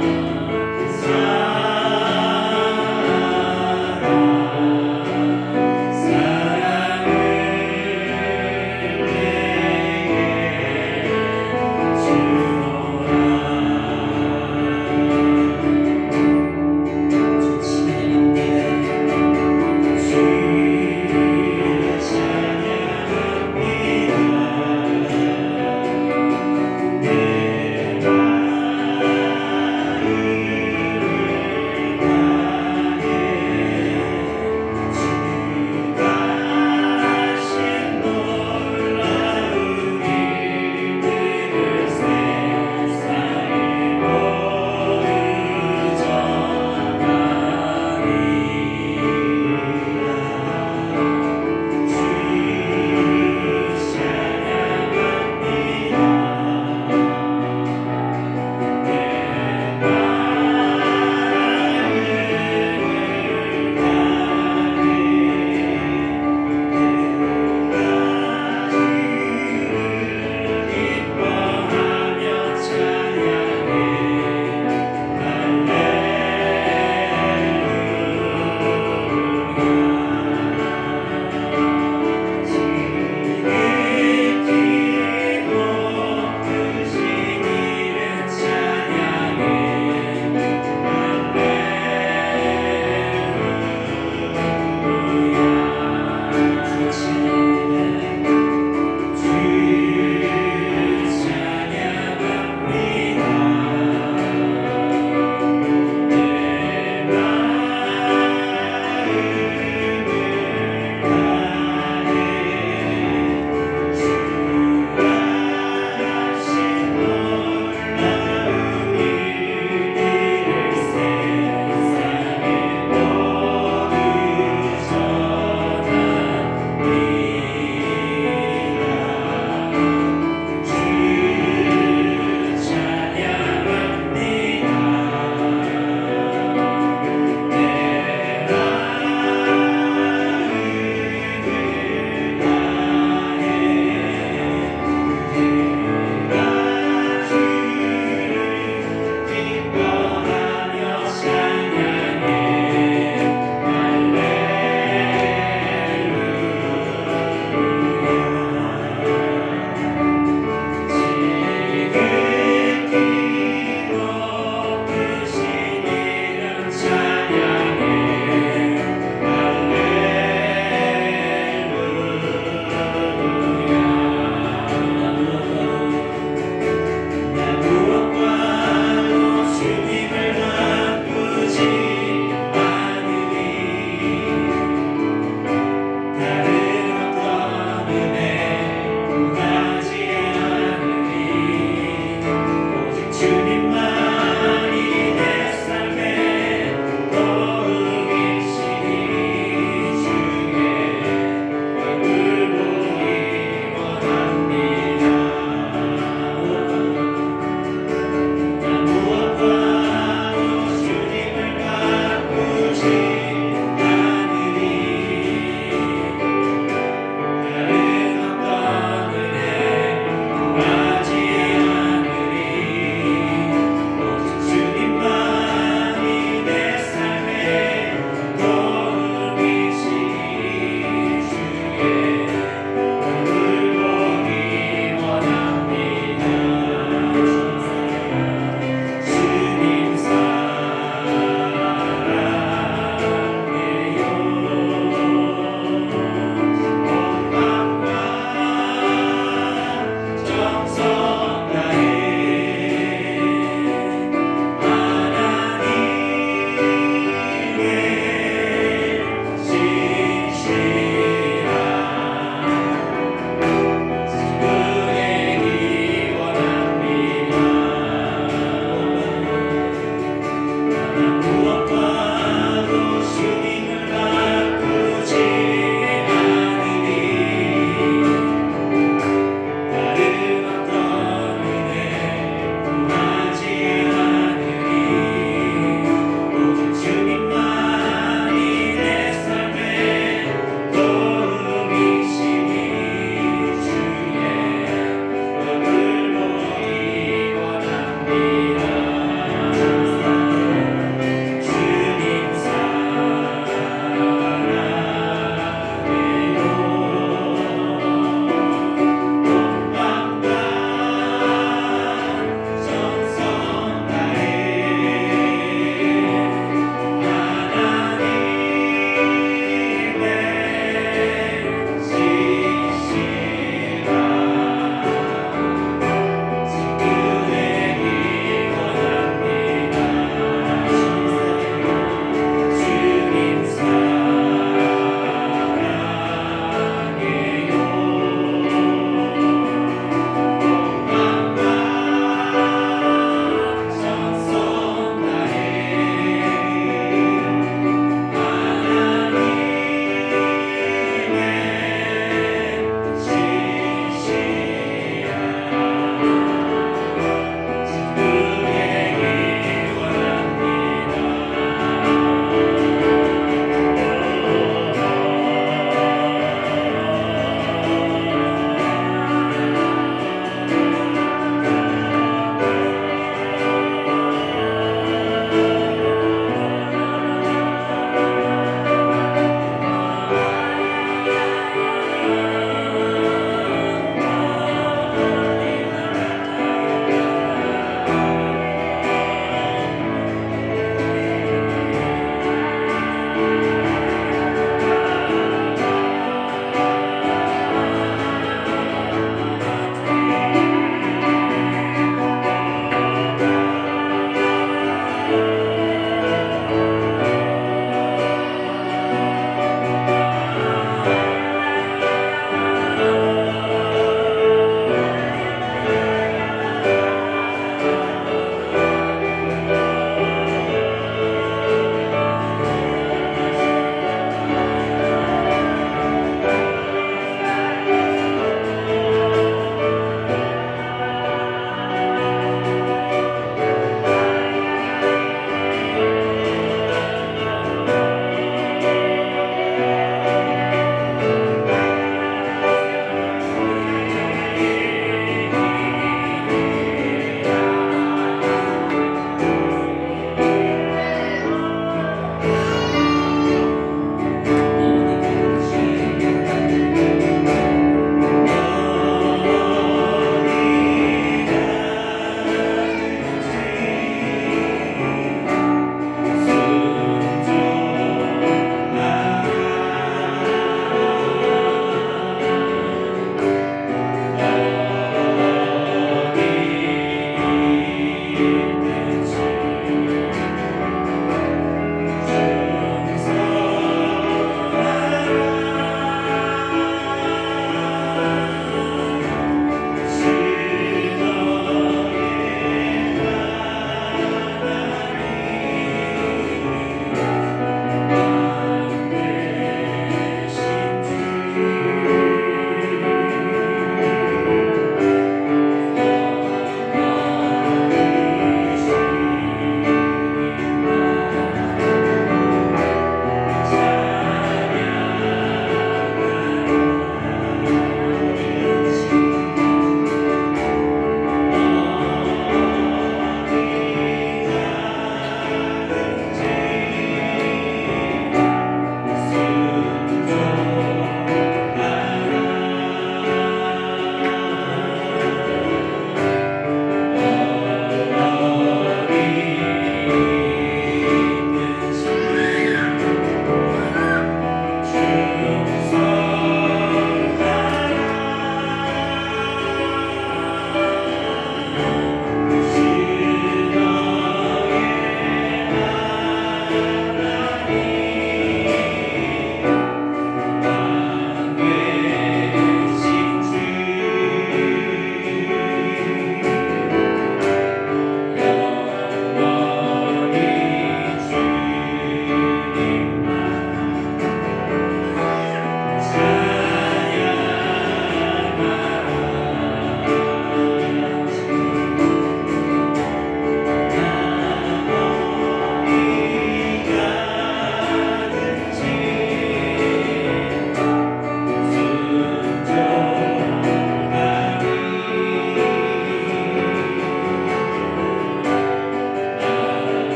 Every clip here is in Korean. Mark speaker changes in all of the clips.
Speaker 1: 내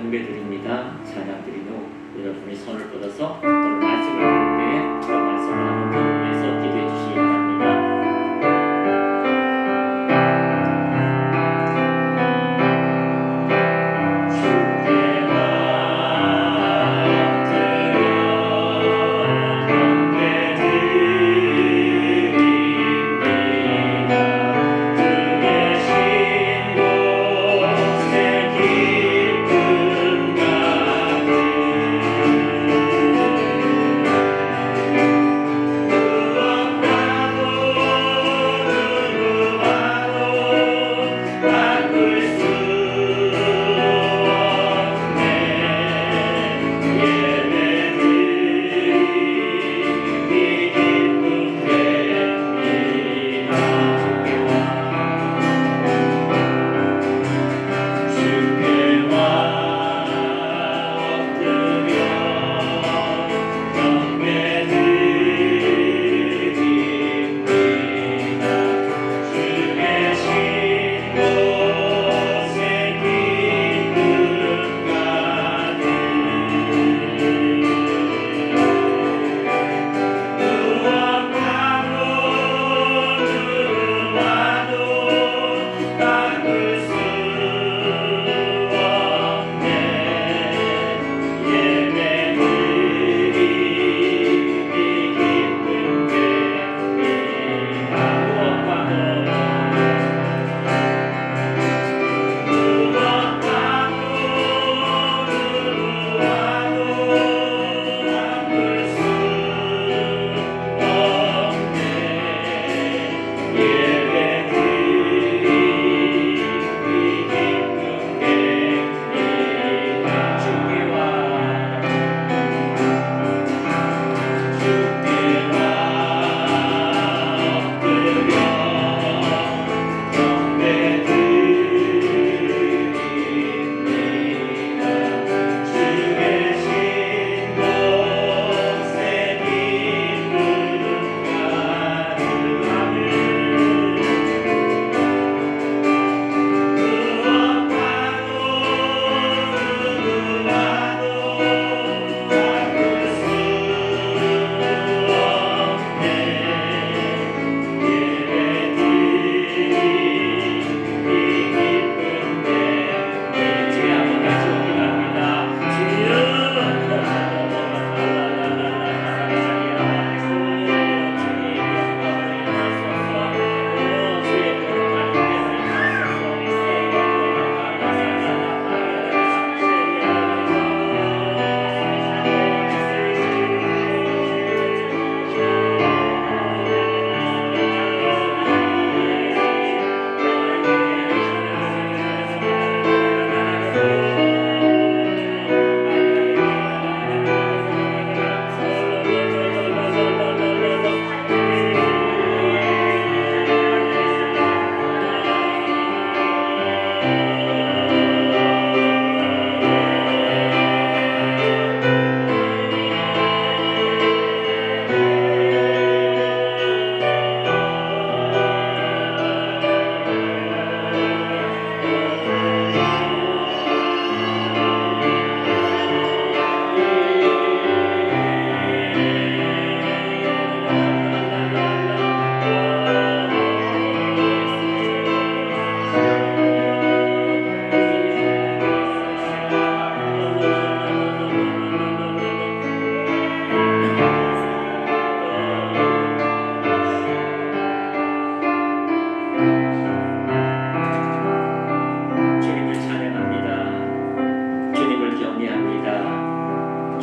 Speaker 1: 경배드립니다. 찬양 드린 후 여러분이 손을 뻗어서 오늘 말씀을 들을 때에 그 말씀을 하는 기도에서 기도해 주시기 바랍니다.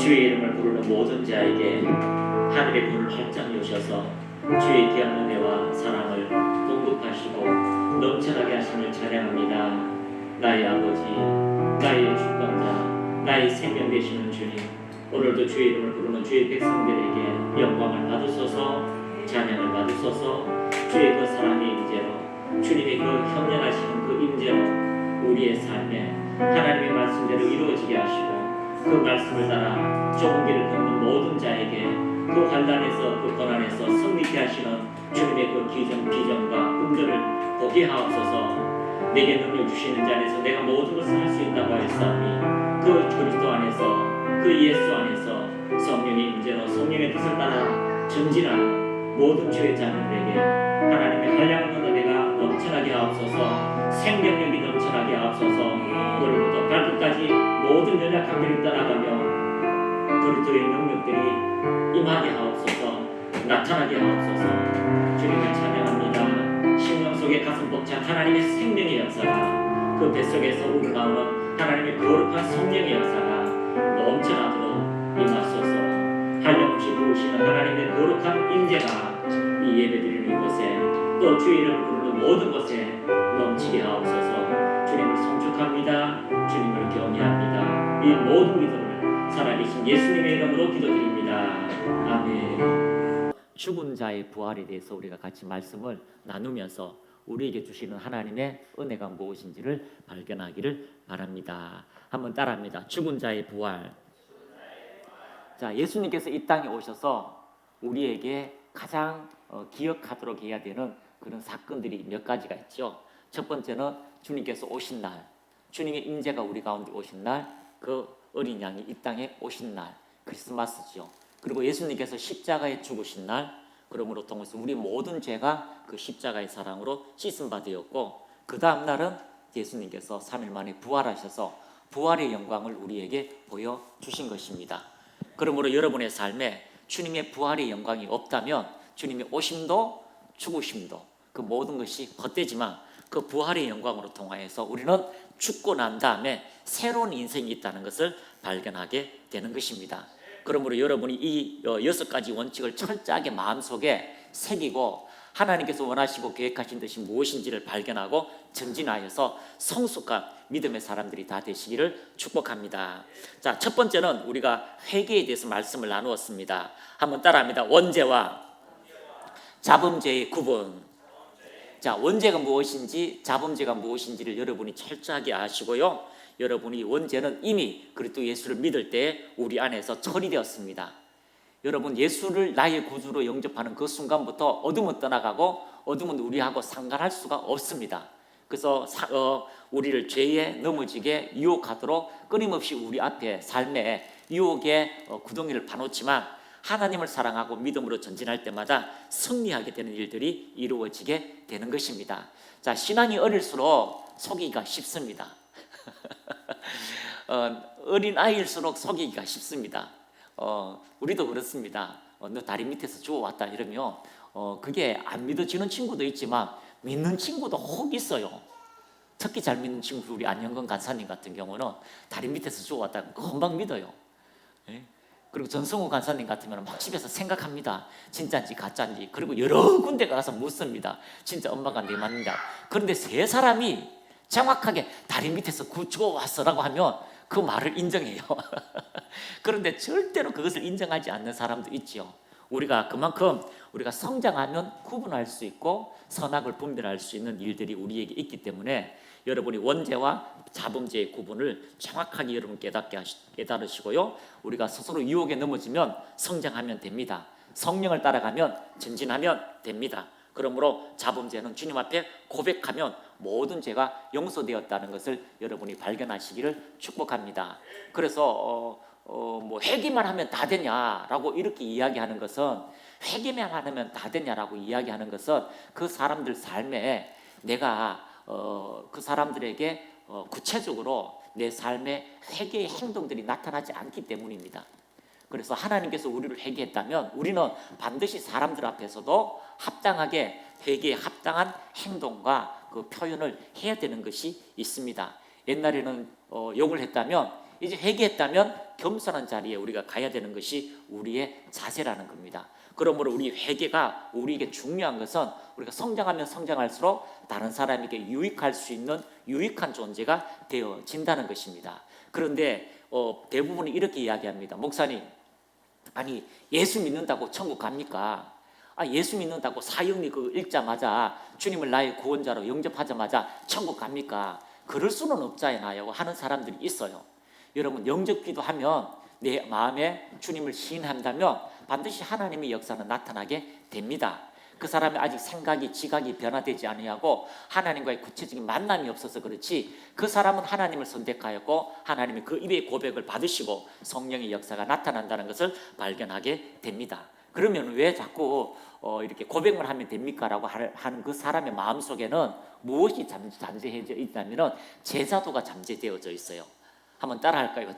Speaker 1: 주의 이름을 부르는 모든 자에게 하늘의 문을 활짝 여셔서 주의 귀한 은혜와 사랑을 공급하시고 넘쳐나게 하심을 찬양합니다. 나의 아버지, 나의 주권자, 나의 생명 되시는 주님, 오늘도 주의 이름을 부르는 주의 백성들에게 영광을 받으소서, 찬양을 받으소서. 주의 그 사랑의 임재로, 주님의 그 현명하시는 그 임재로 우리의 삶에 하나님의 말씀대로 이루어지게 하시고, 그 말씀을 따라 좁은 길을 걷는 모든 자에게 그 환난에서 그 고난에서 승리케 하시는 주님의 그 비전과 꿈들을 보게 하옵소서. 내게 능력 주시는 자 안에서 내가 모든 것을 할 수 있다고 하였사오니 그 그리스도 안에서 그 예수 안에서 성령의 임재로 성령의 뜻을 따라 전진하는 모든 주의 자녀들에게 하나님의 한량없는 은혜가 넘쳐나게 하옵소서. 생명력이 넘쳐나게 하옵소서. 머리부터 발끝까지 모든 연약한 길을 떠나가며 그리스도의 능력들이 임하게 하옵소서. 나타나게 하옵소서. 주님을 찬양합니다. 심령 속에 가슴 벅찬 하나님의 생명의 역사가 그 뱃속에서 우러나오는 하나님의 거룩한 성령의 역사가 넘쳐나도록 임하소서. 한량없이 부으시는 하나님의 거룩한 임재가 이 예배드리는 이곳에 또 주의 이름을 부르는 모든 곳에 넘치게 하옵소서. 주님을 송축합니다. 주님을 경외합니다. 이 모든 믿음을 살아계신 예수님의 이름으로 기도드립니다. 아멘. 죽은 자의 부활에 대해서 우리가 같이 말씀을 나누면서 우리에게 주시는 하나님의 은혜가 무엇인지를 발견하기를 바랍니다. 한번 따라합니다. 죽은 자의 부활. 자, 예수님께서 이 땅에 오셔서 우리에게 가장 기억하도록 해야 되는 그런 사건들이 몇 가지가 있죠. 첫 번째는 주님께서 오신 날, 주님의 임재가 우리 가운데 오신 날, 그 어린 양이 이 땅에 오신 날, 크리스마스죠. 그리고 예수님께서 십자가에 죽으신 날, 그러므로 통해서 우리 모든 죄가 그 십자가의 사랑으로 씻음 받으었고, 그 다음 날은 예수님께서 3일 만에 부활하셔서 부활의 영광을 우리에게 보여주신 것입니다. 그러므로 여러분의 삶에 주님의 부활의 영광이 없다면 주님의 오심도 죽으심도 그 모든 것이 헛되지만 그 부활의 영광으로 통하여서 우리는 죽고 난 다음에 새로운 인생이 있다는 것을 발견하게 되는 것입니다. 그러므로 여러분이 이 6가지 원칙을 철저하게 마음속에 새기고 하나님께서 원하시고 계획하신 것이 무엇인지를 발견하고 전진하여서 성숙한 믿음의 사람들이 다 되시기를 축복합니다. 자, 첫 번째는 우리가 회개에 대해서 말씀을 나누었습니다. 한번 따라합니다. 원죄와 자범죄의 구분. 자, 원죄가 무엇인지 자범죄가 무엇인지를 여러분이 철저하게 아시고요. 여러분이 원죄는 이미 그리스도 예수를 믿을 때 우리 안에서 처리되었습니다. 여러분, 예수를 나의 구주로 영접하는 그 순간부터 어둠은 떠나가고 어둠은 우리하고 상관할 수가 없습니다. 그래서 우리를 죄에 넘어지게 유혹하도록 끊임없이 우리 앞에 삶에 유혹의 구덩이를 파놓지만 하나님을 사랑하고 믿음으로 전진할 때마다 승리하게 되는 일들이 이루어지게 되는 것입니다. 자, 신앙이 어릴수록 속이기가 쉽습니다. 어린 아이일수록 속이기가 쉽습니다. 우리도 그렇습니다. 너 다리 밑에서 주워왔다 이러면 그게 안 믿어지는 친구도 있지만 믿는 친구도 혹 있어요. 특히 잘 믿는 친구, 우리 안영건 간사님 같은 경우는 다리 밑에서 주워왔다 금방 믿어요. 예? 그리고 전성우 간사님 같으면 막 집에서 생각합니다. 진짜인지 가짜인지. 그리고 여러 군데 가서 묻습니다. 진짜 엄마가 내 맞느냐. 그런데 세 사람이 정확하게 다리 밑에서 주워왔어라고 하면 그 말을 인정해요. 그런데 절대로 그것을 인정하지 않는 사람도 있죠. 우리가 그만큼 우리가 성장하면 구분할 수 있고 선악을 분별할 수 있는 일들이 우리에게 있기 때문에 여러분이 원죄와 자범죄의 구분을 정확하게 여러분 깨달으시고요. 우리가 스스로 유혹에 넘어지면 성장하면 됩니다. 성령을 따라가면 전진하면 됩니다. 그러므로 자범죄는 주님 앞에 고백하면 모든 죄가 용서되었다는 것을 여러분이 발견하시기를 축복합니다. 그래서 뭐 회개만 하면 다 되냐라고 이렇게 이야기하는 것은, 회개만 하면 다 되냐라고 이야기하는 것은 그 사람들 삶에 내가 그 사람들에게 구체적으로 내 삶의 회개의 행동들이 나타나지 않기 때문입니다. 그래서 하나님께서 우리를 회개했다면 우리는 반드시 사람들 앞에서도 합당하게 회개에 합당한 행동과 그 표현을 해야 되는 것이 있습니다. 옛날에는 욕을 했다면 이제 회개했다면 겸손한 자리에 우리가 가야 되는 것이 우리의 자세라는 겁니다. 그러므로 우리 회개가 우리에게 중요한 것은 우리가 성장하면 성장할수록 다른 사람에게 유익할 수 있는 유익한 존재가 되어진다는 것입니다. 그런데 대부분이 이렇게 이야기합니다. 목사님, 아니 예수 믿는다고 천국 갑니까? 예수 믿는다고 사형리 읽자마자 주님을 나의 구원자로 영접하자마자 천국 갑니까? 그럴 수는 없잖아요 하는 사람들이 있어요. 여러분, 영접기도 하면 내 마음에 주님을 시인한다면 반드시 하나님의 역사는 나타나게 됩니다.
Speaker 2: 그 사람이 아직 생각이 지각이 변화되지 아니하고 하나님과의 구체적인 만남이 없어서 그렇지, 그 사람은 하나님을 선택하였고 하나님이 그 입의 고백을 받으시고 성령의 역사가 나타난다는 것을 발견하게 됩니다. 그러면 왜 자꾸 이렇게 고백만 하면 됩니까? 라고 하는 그 사람의 마음속에는 무엇이 잠재해져 있다면 제자도가 잠재되어져 있어요. 한번 따라 할까요?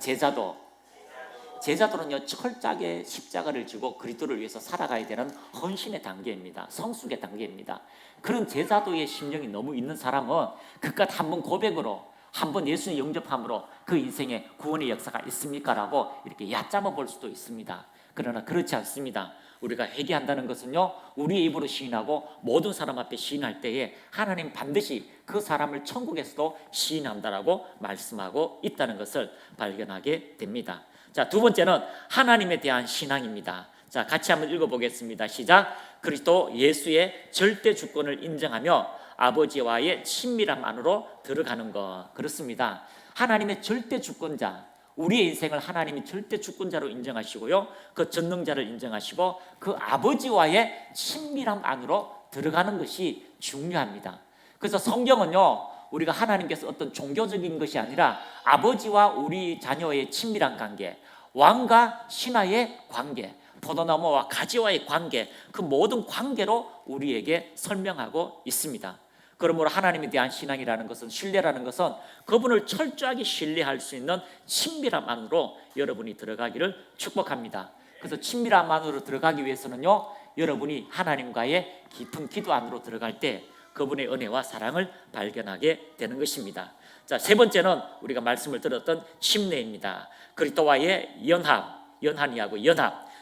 Speaker 2: 제자도는요, 철저하게 십자가를 지고 그리스도를 위해서 살아가야 되는 헌신의 단계입니다. 성숙의 단계입니다. 그런 제자도의 심령이 너무 있는 사람은 그깟 한번 고백으로, 한번 예수님 영접함으로 그 인생에 구원의 역사가 있습니까? 라고 이렇게 얕잡아 볼 수도 있습니다. 그러나 그렇지 않습니다. 우리가 회개한다는 것은요, 우리의 입으로 시인하고 모든 사람 앞에 시인할 때에 하나님 반드시 그 사람을 천국에서도 시인한다라고 말씀하고 있다는 것을 발견하게 됩니다. 자, 두 번째는 하나님에 대한 신앙입니다. 자, 같이 한번 읽어보겠습니다. 시작. 그리스도 예수의 절대 주권을 인정하며 아버지와의 친밀함 안으로 들어가는 것. 그렇습니다. 하나님의 절대 주권자, 우리의 인생을 하나님이 절대 주권자로 인정하시고요, 그 전능자를 인정하시고 그 아버지와의 친밀함 안으로 들어가는 것이 중요합니다. 그래서 성경은요, 우리가 하나님께서 어떤 종교적인 것이 아니라 아버지와 우리 자녀의 친밀한 관계, 왕과 신하의 관계, 포도나무와 가지와의 관계, 그 모든 관계로 우리에게 설명하고 있습니다. 그러므로 하나님에 대한 신앙이라는 것은, 신뢰라는 것은 그분을 철저하게 신뢰할 수 있는 친밀함 안으로 여러분이 들어가기를 축복합니다. 그래서 친밀함 안으로 들어가기 위해서는요, 여러분이 하나님과의 깊은 기도 안으로 들어갈 때 그분의 은혜와 사랑을 발견하게 되는 것입니다. 자, 세 번째는 우리가 말씀을 들었던 침례입니다. 그리스도와의 연합,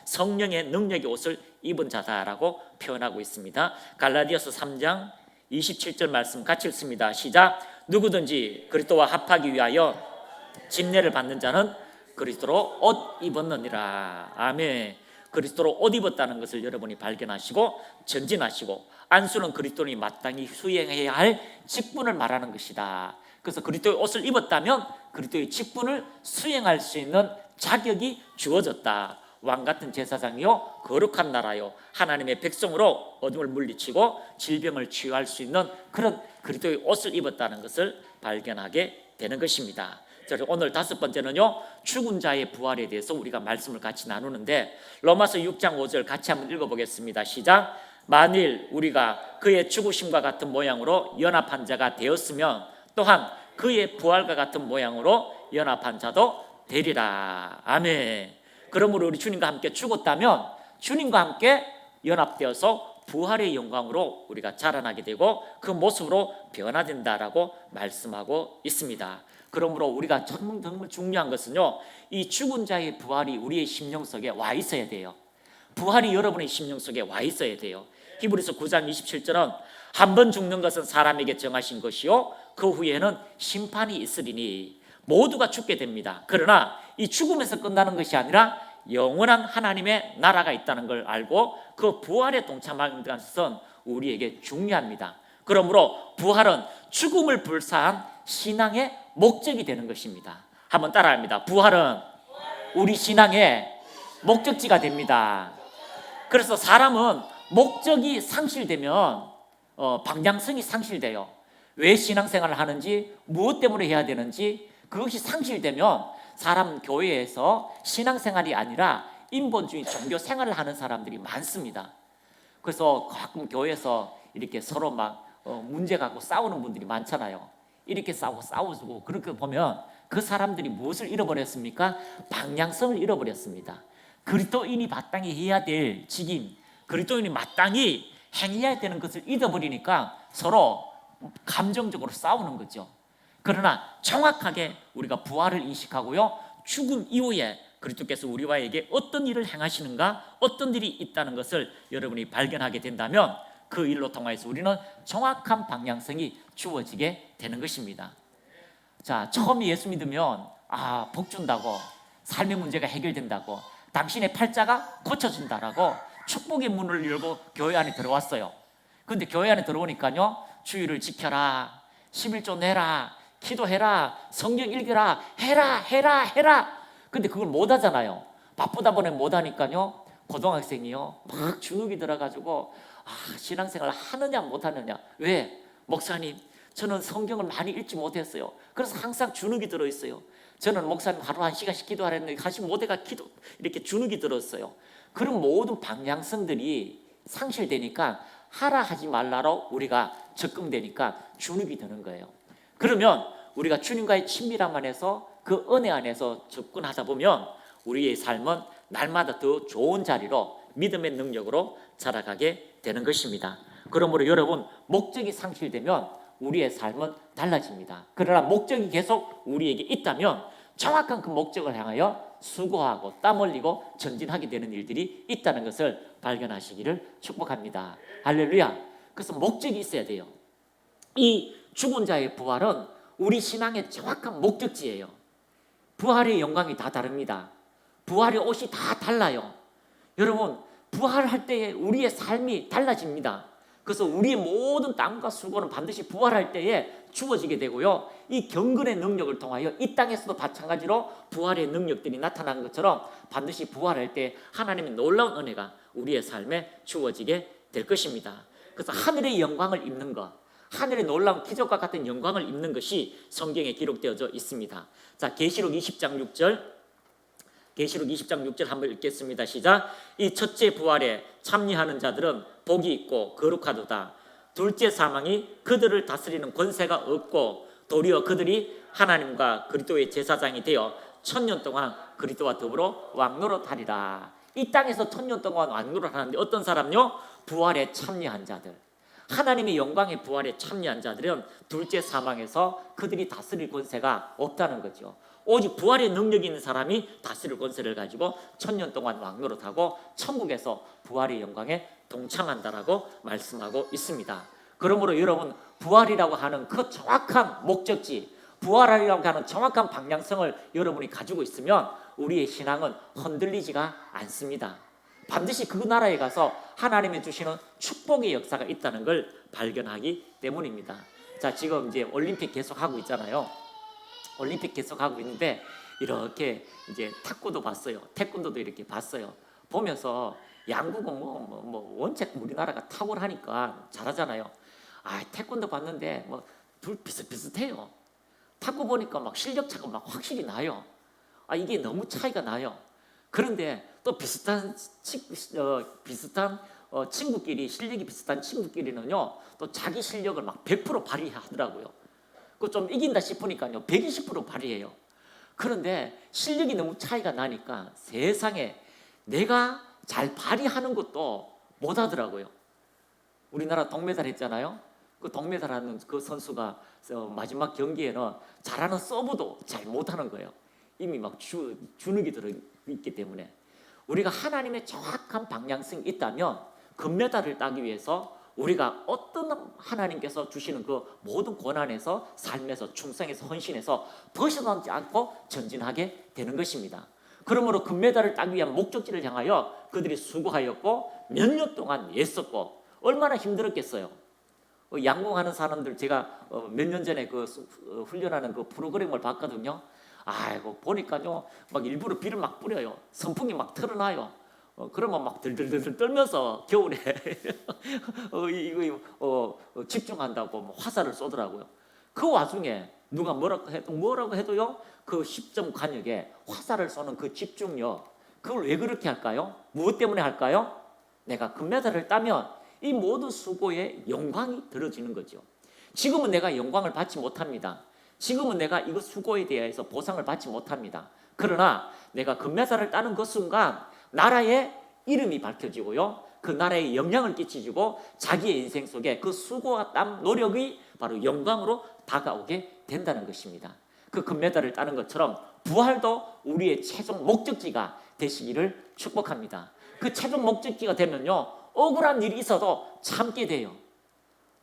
Speaker 2: 성령의 능력의 옷을 입은 자다라고 표현하고 있습니다. 갈라디아서 3장 27절 말씀 같이 읽습니다. 시작. 누구든지 그리스도와 합하기 위하여 침례를 받는 자는 그리스도로 옷 입었느니라. 아멘. 그리스도로 옷 입었다는 것을 여러분이 발견하시고 전진하시고, 안수는 그리스도인이 마땅히 수행해야 할 직분을 말하는 것이다. 그래서 그리스도의 옷을 입었다면 그리스도의 직분을 수행할 수 있는 자격이 주어졌다. 왕같은 제사장이요, 거룩한 나라요, 하나님의 백성으로 어둠을 물리치고 질병을 치유할 수 있는 그런 그리스도의 옷을 입었다는 것을 발견하게 되는 것입니다. 오늘 다섯 번째는요, 죽은 자의 부활에 대해서 우리가 말씀을 같이 나누는데, 로마서 6장 5절 같이 한번 읽어보겠습니다. 시작. 만일 우리가 그의 죽으심과 같은 모양으로 연합한 자가 되었으면 또한 그의 부활과 같은 모양으로 연합한 자도 되리라. 아멘. 그러므로 우리 주님과 함께 죽었다면 주님과 함께 연합되어서 부활의 영광으로 우리가 자라나게 되고 그 모습으로 변화된다라고 말씀하고 있습니다. 그러므로 우리가 정말 중요한 것은요, 이 죽은 자의 부활이 우리의 심령 속에 와 있어야 돼요. 부활이 여러분의 심령 속에 와 있어야 돼요. 히브리서 9장 27절은 한 번 죽는 것은 사람에게 정하신 것이요 그 후에는 심판이 있으리니, 모두가 죽게 됩니다. 그러나 이 죽음에서 끝나는 것이 아니라 영원한 하나님의 나라가 있다는 걸 알고 그 부활에 동참하는 것은 우리에게 중요합니다. 그러므로 부활은 죽음을 불사한 신앙의 목적이 되는 것입니다. 한번 따라합니다. 부활은 우리 신앙의 목적지가 됩니다. 그래서 사람은 목적이 상실되면 방향성이 상실돼요. 왜 신앙생활을 하는지, 무엇 때문에 해야 되는지, 그것이 상실되면 사람 교회에서 신앙생활이 아니라 인본주의 종교 생활을 하는 사람들이 많습니다. 그래서 가끔 교회에서 이렇게 서로 막 문제 갖고 싸우는 분들이 많잖아요. 이렇게 싸우고 그렇게 보면 그 사람들이 무엇을 잃어버렸습니까? 방향성을 잃어버렸습니다. 그리스도인이 마땅히 해야 될 직임, 그리스도인이 마땅히 행해야 되는 것을 잃어버리니까 서로 감정적으로 싸우는 거죠. 그러나 정확하게 우리가 부활을 인식하고요, 죽음 이후에 그리스도께서 우리와에게 어떤 일을 행하시는가, 어떤 일이 있다는 것을 여러분이 발견하게 된다면 그 일로 통해서 우리는 정확한 방향성이 주어지게 되는 것입니다. 자, 처음에 예수 믿으면 복 준다고, 삶의 문제가 해결된다고, 당신의 팔자가 고쳐진다라고 축복의 문을 열고 교회 안에 들어왔어요. 그런데 교회 안에 들어오니까요, 주일을 지켜라, 11조 내라, 기도해라, 성경 읽어라, 해라. 근데 그걸 못 하잖아요. 바쁘다 보니 못 하니까요, 고등학생이요 막 주눅이 들어가지고 신앙생활 하느냐 못하느냐. 왜? 목사님, 저는 성경을 많이 읽지 못했어요. 그래서 항상 주눅이 들어있어요. 저는 목사님 하루 1시간씩 기도하랬는데 하지 못해가 이렇게 주눅이 들었어요. 그런 모든 방향성들이 상실되니까 하라 하지 말라로 우리가 적응되니까 주눅이 드는 거예요. 그러면 우리가 주님과의 친밀함 안에서 그 은혜 안에서 접근하다 보면 우리의 삶은 날마다 더 좋은 자리로 믿음의 능력으로 자라가게 되는 것입니다. 그러므로 여러분, 목적이 상실되면 우리의 삶은 달라집니다. 그러나 목적이 계속 우리에게 있다면 정확한 그 목적을 향하여 수고하고 땀 흘리고 전진하게 되는 일들이 있다는 것을 발견하시기를 축복합니다. 할렐루야. 그래서 목적이 있어야 돼요. 이 죽은 자의 부활은 우리 신앙의 정확한 목적지예요. 부활의 영광이 다 다릅니다. 부활의 옷이 다 달라요. 여러분, 부활할 때에 우리의 삶이 달라집니다. 그래서 우리의 모든 땀과 수고는 반드시 부활할 때에 주어지게 되고요. 이 경건의 능력을 통하여 이 땅에서도 마찬가지로 부활의 능력들이 나타나는 것처럼 반드시 부활할 때 하나님의 놀라운 은혜가 우리의 삶에 주어지게 될 것입니다. 그래서 하늘의 영광을 입는 것, 하늘의 놀라운 기적과 같은 영광을 입는 것이 성경에 기록되어져 있습니다. 자, 계시록 20장 6절, 계시록 20장 6절 한번 읽겠습니다. 시작. 이 첫째 부활에 참여하는 자들은 복이 있고 거룩하도다. 둘째 사망이 그들을 다스리는 권세가 없고 도리어 그들이 하나님과 그리스도의 제사장이 되어 1000년 동안 그리스도와 더불어 왕노릇하리라. 이 땅에서 1000년 동안 왕노릇하는데 어떤 사람요? 부활에 참여한 자들. 하나님의 영광의 부활에 참여한 자들은 둘째 사망에서 그들이 다스릴 권세가 없다는 거죠. 오직 부활의 능력이 있는 사람이 다스릴 권세를 가지고 1000년 동안 왕노릇하고 천국에서 부활의 영광에 동참한다라고 말씀하고 있습니다. 그러므로 여러분, 부활이라고 하는 그 정확한 목적지, 부활이라고 하는 정확한 방향성을 여러분이 가지고 있으면 우리의 신앙은 흔들리지가 않습니다. 반드시 그 나라에 가서 하나님이 주시는 축복의 역사가 있다는 걸 발견하기 때문입니다. 자, 지금 이제 올림픽 계속하고 있잖아요. 올림픽 계속하고 있는데 이렇게 이제 탁구도 봤어요. 태권도도 이렇게 봤어요. 보면서 양국은 원체 우리나라가 탁월하니까 잘하잖아요. 태권도 봤는데 둘 비슷비슷해요. 탁구 보니까 막 실력 차가 막 확실히 나요. 이게 너무 차이가 나요. 그런데 또 비슷한 친구끼리, 실력이 비슷한 친구끼리는요, 또 자기 실력을 막 100% 발휘하더라고요. 그 좀 이긴다 싶으니까요, 120% 발휘해요. 그런데 실력이 너무 차이가 나니까 세상에 내가 잘 발휘하는 것도 못 하더라고요. 우리나라 동메달 했잖아요. 그 동메달 하는 그 선수가 마지막 경기에는 잘하는 서브도 잘 못하는 거예요. 이미 막 주눅이 들어있기 때문에. 우리가 하나님의 정확한 방향성이 있다면 금메달을 따기 위해서 우리가 어떤 하나님께서 주시는 그 모든 고난에서 삶에서 충성해서 헌신해서 벗어나지 않고 전진하게 되는 것입니다. 그러므로 금메달을 따기 위한 목적지를 향하여 그들이 수고하였고 몇 년 동안 애썼고 얼마나 힘들었겠어요. 양궁하는 사람들 제가 몇 년 전에 그 훈련하는 그 프로그램을 봤거든요. 보니까요, 막 일부러 비를 막 뿌려요. 선풍기 막 틀어놔요. 그러면 막 들들들 떨면서 겨울에 집중한다고 화살을 쏘더라고요. 그 와중에 누가 뭐라고 해도요, 그 10점 간격에 화살을 쏘는 그 집중력, 그걸 왜 그렇게 할까요? 무엇 때문에 할까요? 내가 금메달을 따면 이 모든 수고에 영광이 들어지는 거죠. 지금은 내가 영광을 받지 못합니다. 지금은 내가 이거 수고에 대해서 보상을 받지 못합니다. 그러나 내가 금메달을 따는 그 순간 나라의 이름이 밝혀지고요, 그 나라에 영향을 끼치고 자기의 인생 속에 그 수고와 땀, 노력이 바로 영광으로 다가오게 된다는 것입니다. 그 금메달을 따는 것처럼 부활도 우리의 최종 목적지가 되시기를 축복합니다. 그 최종 목적지가 되면요, 억울한 일이 있어도 참게 돼요.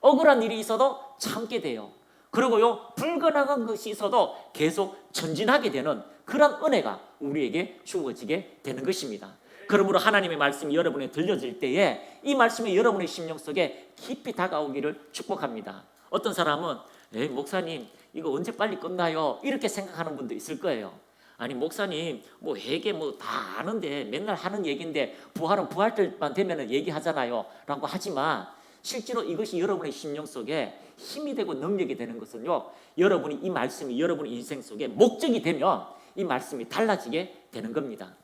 Speaker 2: 억울한 일이 있어도 참게 돼요. 그리고요, 불가능한 것이 있어도 계속 전진하게 되는 그런 은혜가 우리에게 주어지게 되는 것입니다. 그러므로 하나님의 말씀이 여러분에 들려질 때에 이 말씀이 여러분의 심령 속에 깊이 다가오기를 축복합니다. 어떤 사람은 목사님 이거 언제 빨리 끝나요? 이렇게 생각하는 분도 있을 거예요. 아니 목사님 뭐 회개 뭐 다 아는데 맨날 하는 얘기인데 부활은 부활 때만 되면은 얘기하잖아요 라고 하지만 실제로 이것이 여러분의 심령 속에 힘이 되고 능력이 되는 것은요, 여러분이 이 말씀이 여러분의 인생 속에 목적이 되면 이 말씀이 달라지게 되는 겁니다.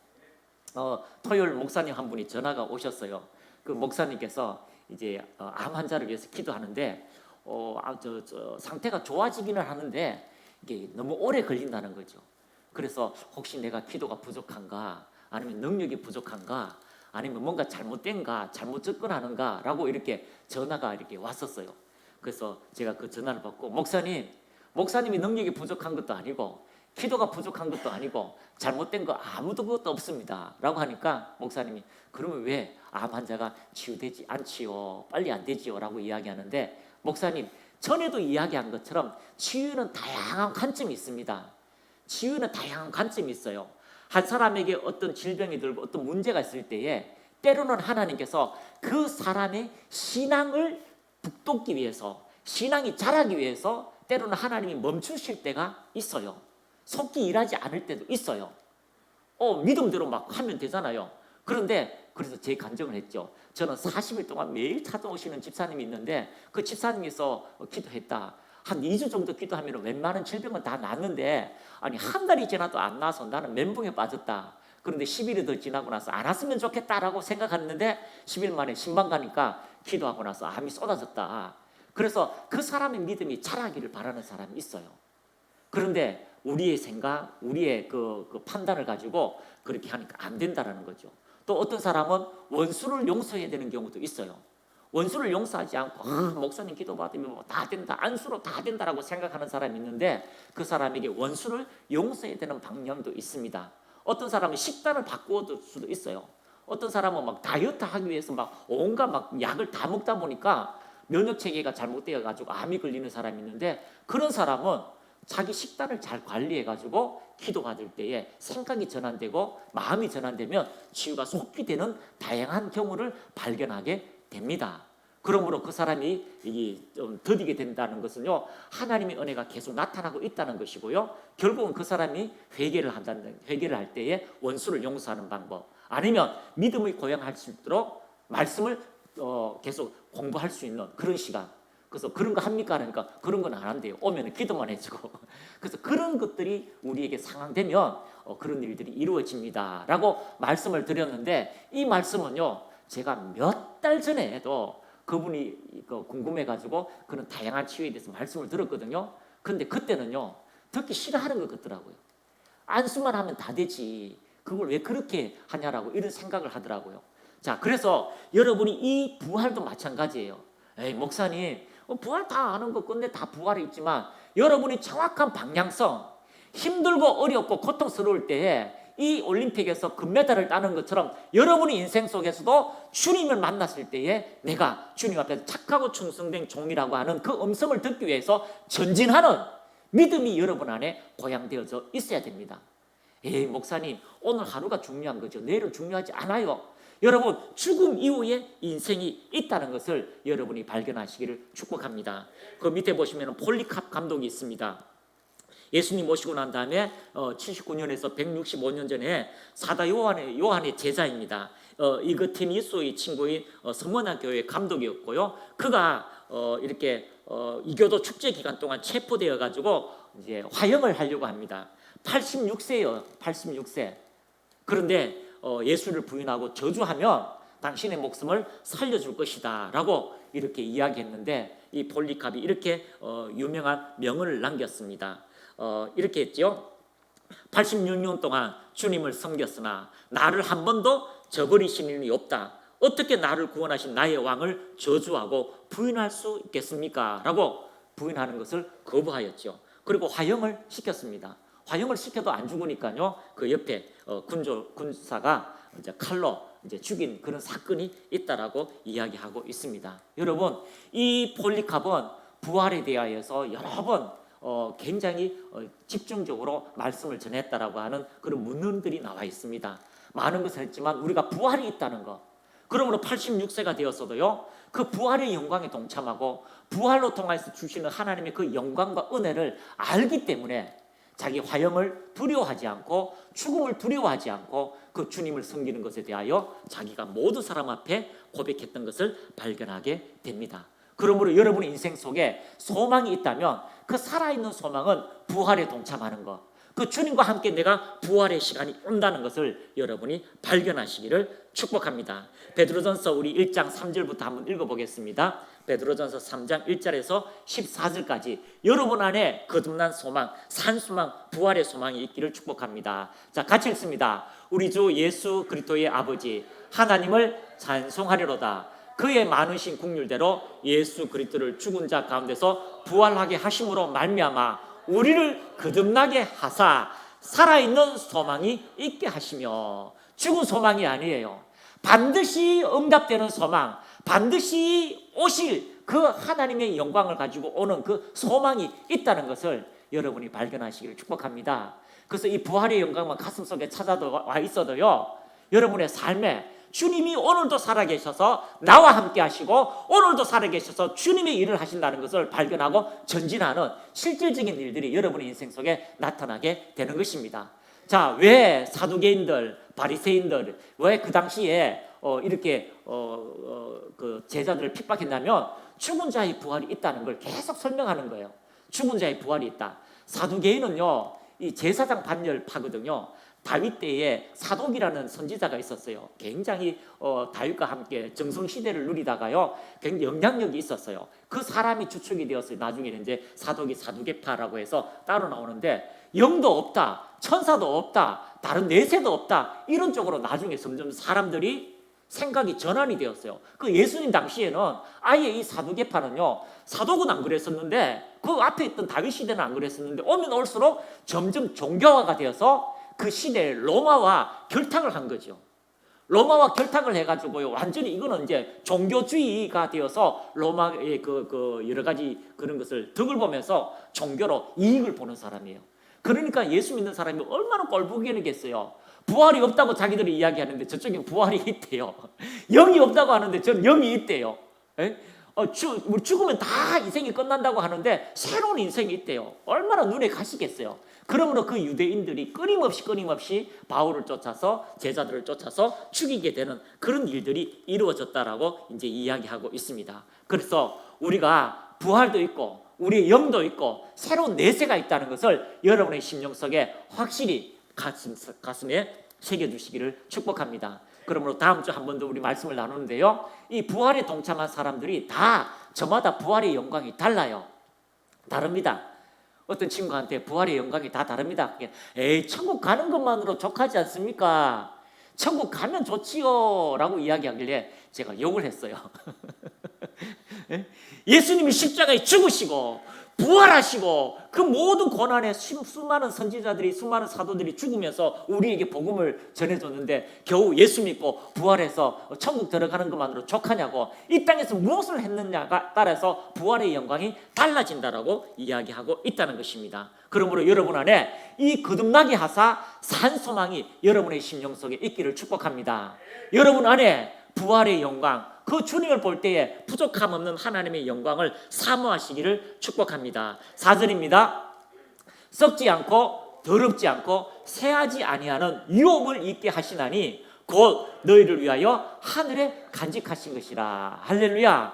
Speaker 2: 토요일 목사님 한 분이 전화가 오셨어요. 그 목사님께서 이제 암 환자를 위해서 기도하는데 상태가 좋아지기는 하는데 이게 너무 오래 걸린다는 거죠. 그래서 혹시 내가 기도가 부족한가, 아니면 능력이 부족한가, 아니면 뭔가 잘못된가, 잘못 접근하는가 라고 이렇게 전화가 이렇게 왔었어요. 그래서 제가 그 전화를 받고 목사님이 능력이 부족한 것도 아니고 기도가 부족한 것도 아니고 잘못된 거 아무도 그것도 없습니다 라고 하니까 목사님이 그러면 왜 암 환자가 치유되지 않지요, 빨리 안 되지요 라고 이야기하는데, 목사님 전에도 이야기한 것처럼 치유는 다양한 관점이 있습니다. 치유는 다양한 관점이 있어요. 한 사람에게 어떤 질병이 들고 어떤 문제가 있을 때에 때로는 하나님께서 그 사람의 신앙을 북돋기 위해서, 신앙이 자라기 위해서 때로는 하나님이 멈추실 때가 있어요. 속기 일하지 않을 때도 있어요. 믿음대로 막 하면 되잖아요. 그런데 그래서 제 간증을 했죠. 저는 40일 동안 매일 찾아오시는 집사님이 있는데 그 집사님께서 기도했다. 한 2주 정도 기도하면 웬만한 질병은 다 낫는데 아니 한 달이 지나도 안 나서 나는 멘붕에 빠졌다. 그런데 10일이 더 지나고 나서 안 왔으면 좋겠다라고 생각했는데 10일 만에 신방 가니까 기도하고 나서 암이 쏟아졌다. 그래서 그 사람의 믿음이 자라기를 바라는 사람이 있어요. 그런데 우리의 생각, 우리의 그 판단을 가지고 그렇게 하니까 안 된다라는 거죠. 또 어떤 사람은 원수를 용서해야 되는 경우도 있어요. 원수를 용서하지 않고 목사님 기도 받으면 뭐 다 된다, 안수로 다 된다라고 생각하는 사람이 있는데 그 사람에게 원수를 용서해야 되는 방향도 있습니다. 어떤 사람은 식단을 바꾸어줄 수도 있어요. 어떤 사람은 막 다이어트 하기 위해서 막 온갖 막 약을 다 먹다 보니까 면역 체계가 잘못되어 가지고 암이 걸리는 사람이 있는데, 그런 사람은 자기 식단을 잘 관리해 가지고 기도 받을 때에 생각이 전환되고 마음이 전환되면 치유가 속히 되는 다양한 경우를 발견하게 됩니다. 그러므로 그 사람이 좀 더디게 된다는 것은요, 하나님의 은혜가 계속 나타나고 있다는 것이고요, 결국은 그 사람이 회개를 할 때에 원수를 용서하는 방법, 아니면 믿음의 고향할 수 있도록 말씀을 계속 공부할 수 있는 그런 시간. 그래서 그런 거 합니까? 하니까 그런 건 안 한대요. 오면 기도만 해주고. 그래서 그런 것들이 우리에게 상황되면 그런 일들이 이루어집니다 라고 말씀을 드렸는데, 이 말씀은요 제가 몇 달 전에도 그분이 궁금해가지고 그런 다양한 치유에 대해서 말씀을 들었거든요. 그런데 그때는요 듣기 싫어하는 것 같더라고요. 안수만 하면 다 되지, 그걸 왜 그렇게 하냐라고 이런 생각을 하더라고요. 자, 그래서 여러분이 이 부활도 마찬가지예요. 에이 목사님 부활 다 아는 거 근데 다 부활이 있지만, 여러분이 정확한 방향성, 힘들고 어렵고 고통스러울 때에 이 올림픽에서 금메달을 따는 것처럼 여러분의 인생 속에서도 주님을 만났을 때에 내가 주님 앞에서 착하고 충성된 종이라고 하는 그 음성을 듣기 위해서 전진하는 믿음이 여러분 안에 고양되어져 있어야 됩니다. 에이 목사님 오늘 하루가 중요한 거죠, 내일은 중요하지 않아요. 여러분 죽음 이후에 인생이 있다는 것을 여러분이 발견하시기를 축복합니다. 그 밑에 보시면 폴리캅 감독이 있습니다. 예수님 오시고 난 다음에 79년에서 165년 전에 사도 요한의 제자입니다. 이그티니소의 친구인 서머나 교회 감독이었고요. 그가 이렇게 이교도 축제 기간 동안 체포되어 가지고 이제 화형을 하려고 합니다. 86세예요. 86세. 그런데 예수를 부인하고 저주하면 당신의 목숨을 살려줄 것이다 라고 이렇게 이야기했는데, 이 폴리캅이 이렇게 유명한 명언을 남겼습니다. 이렇게 했죠. 86년 동안 주님을 섬겼으나 나를 한 번도 저버리신 일이 없다. 어떻게 나를 구원하신 나의 왕을 저주하고 부인할 수 있겠습니까? 라고 부인하는 것을 거부하였죠. 그리고 화형을 시켰습니다. 화형을 시켜도 안 죽으니까요, 그 옆에 군사가 이제 칼로 이제 죽인 그런 사건이 있다라고 이야기하고 있습니다. 여러분, 이 폴리캅은 부활에 대하여서 여러 번 굉장히 집중적으로 말씀을 전했다라고 하는 그런 문헌들이 나와 있습니다. 많은 것을 했지만 우리가 부활이 있다는 것, 그러므로 86세가 되었어도요 그 부활의 영광에 동참하고 부활로 통해서 주시는 하나님의 그 영광과 은혜를 알기 때문에 자기 화형을 두려워하지 않고 죽음을 두려워하지 않고 그 주님을 섬기는 것에 대하여 자기가 모든 사람 앞에 고백했던 것을 발견하게 됩니다. 그러므로 여러분의 인생 속에 소망이 있다면 그 살아있는 소망은 부활에 동참하는 것, 그 주님과 함께 내가 부활의 시간이 온다는 것을 여러분이 발견하시기를 축복합니다. 베드로전서 우리 1장 3절부터 한번 읽어보겠습니다. 베드로전서 3장 1절에서 14절까지 여러분 안에 거듭난 소망, 산소망, 부활의 소망이 있기를 축복합니다. 자, 같이 읽습니다. 우리 주 예수 그리스도의 아버지 하나님을 찬송하리로다. 그의 많으신 국률대로 예수 그리스도를 죽은 자 가운데서 부활하게 하심으로 말미암아 우리를 거듭나게 하사 살아있는 소망이 있게 하시며, 죽은 소망이 아니에요. 반드시 응답되는 소망, 반드시 오실 그 하나님의 영광을 가지고 오는 그 소망이 있다는 것을 여러분이 발견하시기를 축복합니다. 그래서 이 부활의 영광만 가슴속에 찾아와 있어도요, 여러분의 삶에 주님이 오늘도 살아계셔서 나와 함께 하시고 오늘도 살아계셔서 주님의 일을 하신다는 것을 발견하고 전진하는 실질적인 일들이 여러분의 인생 속에 나타나게 되는 것입니다. 자, 왜 사두개인들, 바리새인들 왜 그 당시에 이렇게 그 제자들을 핍박했냐면 죽은 자의 부활이 있다는 걸 계속 설명하는 거예요. 죽은 자의 부활이 있다. 사두개인은요, 이 제사장 반열파거든요. 다윗 때에 사독이라는 선지자가 있었어요. 굉장히 다윗과 함께 정성시대를 누리다가요, 굉장히 영향력이 있었어요. 그 사람이 주축이 되었어요. 나중에는 이제 사독이 사두개파라고 해서 따로 나오는데, 영도 없다, 천사도 없다, 다른 내세도 없다, 이런 쪽으로 나중에 점점 사람들이 생각이 전환이 되었어요. 그 예수님 당시에는 아예 이 사두개파는요, 사독은 안 그랬었는데 그 앞에 있던 다윗 시대는 안 그랬었는데 오면 올수록 점점 종교화가 되어서 그 시대에 로마와 결탁을 한 거죠. 로마와 결탁을 해가지고요, 완전히 이거는 이제 종교주의가 되어서 로마의 그 여러 가지 그런 것을 덕을 보면서 종교로 이익을 보는 사람이에요. 그러니까 예수 믿는 사람이 얼마나 꼴보기겠어요. 부활이 없다고 자기들이 이야기하는데 저쪽에 부활이 있대요. 영이 없다고 하는데 전 영이 있대요. 죽으면 다 인생이 끝난다고 하는데 새로운 인생이 있대요. 얼마나 눈에 가시겠어요. 그러므로 그 유대인들이 끊임없이 바울을 쫓아서 제자들을 쫓아서 죽이게 되는 그런 일들이 이루어졌다라고 이제 이야기하고 있습니다. 그래서 우리가 부활도 있고 우리의 영도 있고 새로운 내세가 있다는 것을 여러분의 심령 속에 확실히 가슴에 새겨두시기를 축복합니다. 그러므로 다음 주 한 번 더 우리 말씀을 나누는데요, 이 부활에 동참한 사람들이 다 저마다 부활의 영광이 달라요. 다릅니다. 어떤 친구한테 부활의 영광이 다 다릅니다. 에이, 천국 가는 것만으로 족하지 않습니까? 천국 가면 좋지요 라고 이야기하길래 제가 욕을 했어요. 예수님이 십자가에 죽으시고 부활하시고 그 모든 고난에 수많은 선지자들이, 수많은 사도들이 죽으면서 우리에게 복음을 전해줬는데 겨우 예수 믿고 부활해서 천국 들어가는 것만으로 족하냐고, 이 땅에서 무엇을 했느냐가 따라서 부활의 영광이 달라진다라고 이야기하고 있다는 것입니다. 그러므로 여러분 안에 이 거듭나게 하사 산 소망이 여러분의 심령 속에 있기를 축복합니다. 여러분 안에 부활의 영광, 그 주님을 볼 때에 부족함 없는 하나님의 영광을 사모하시기를 축복합니다. 4절입니다. 썩지 않고 더럽지 않고 새하지 아니하는 유업을 있게 하시나니 곧 너희를 위하여 하늘에 간직하신 것이라. 할렐루야.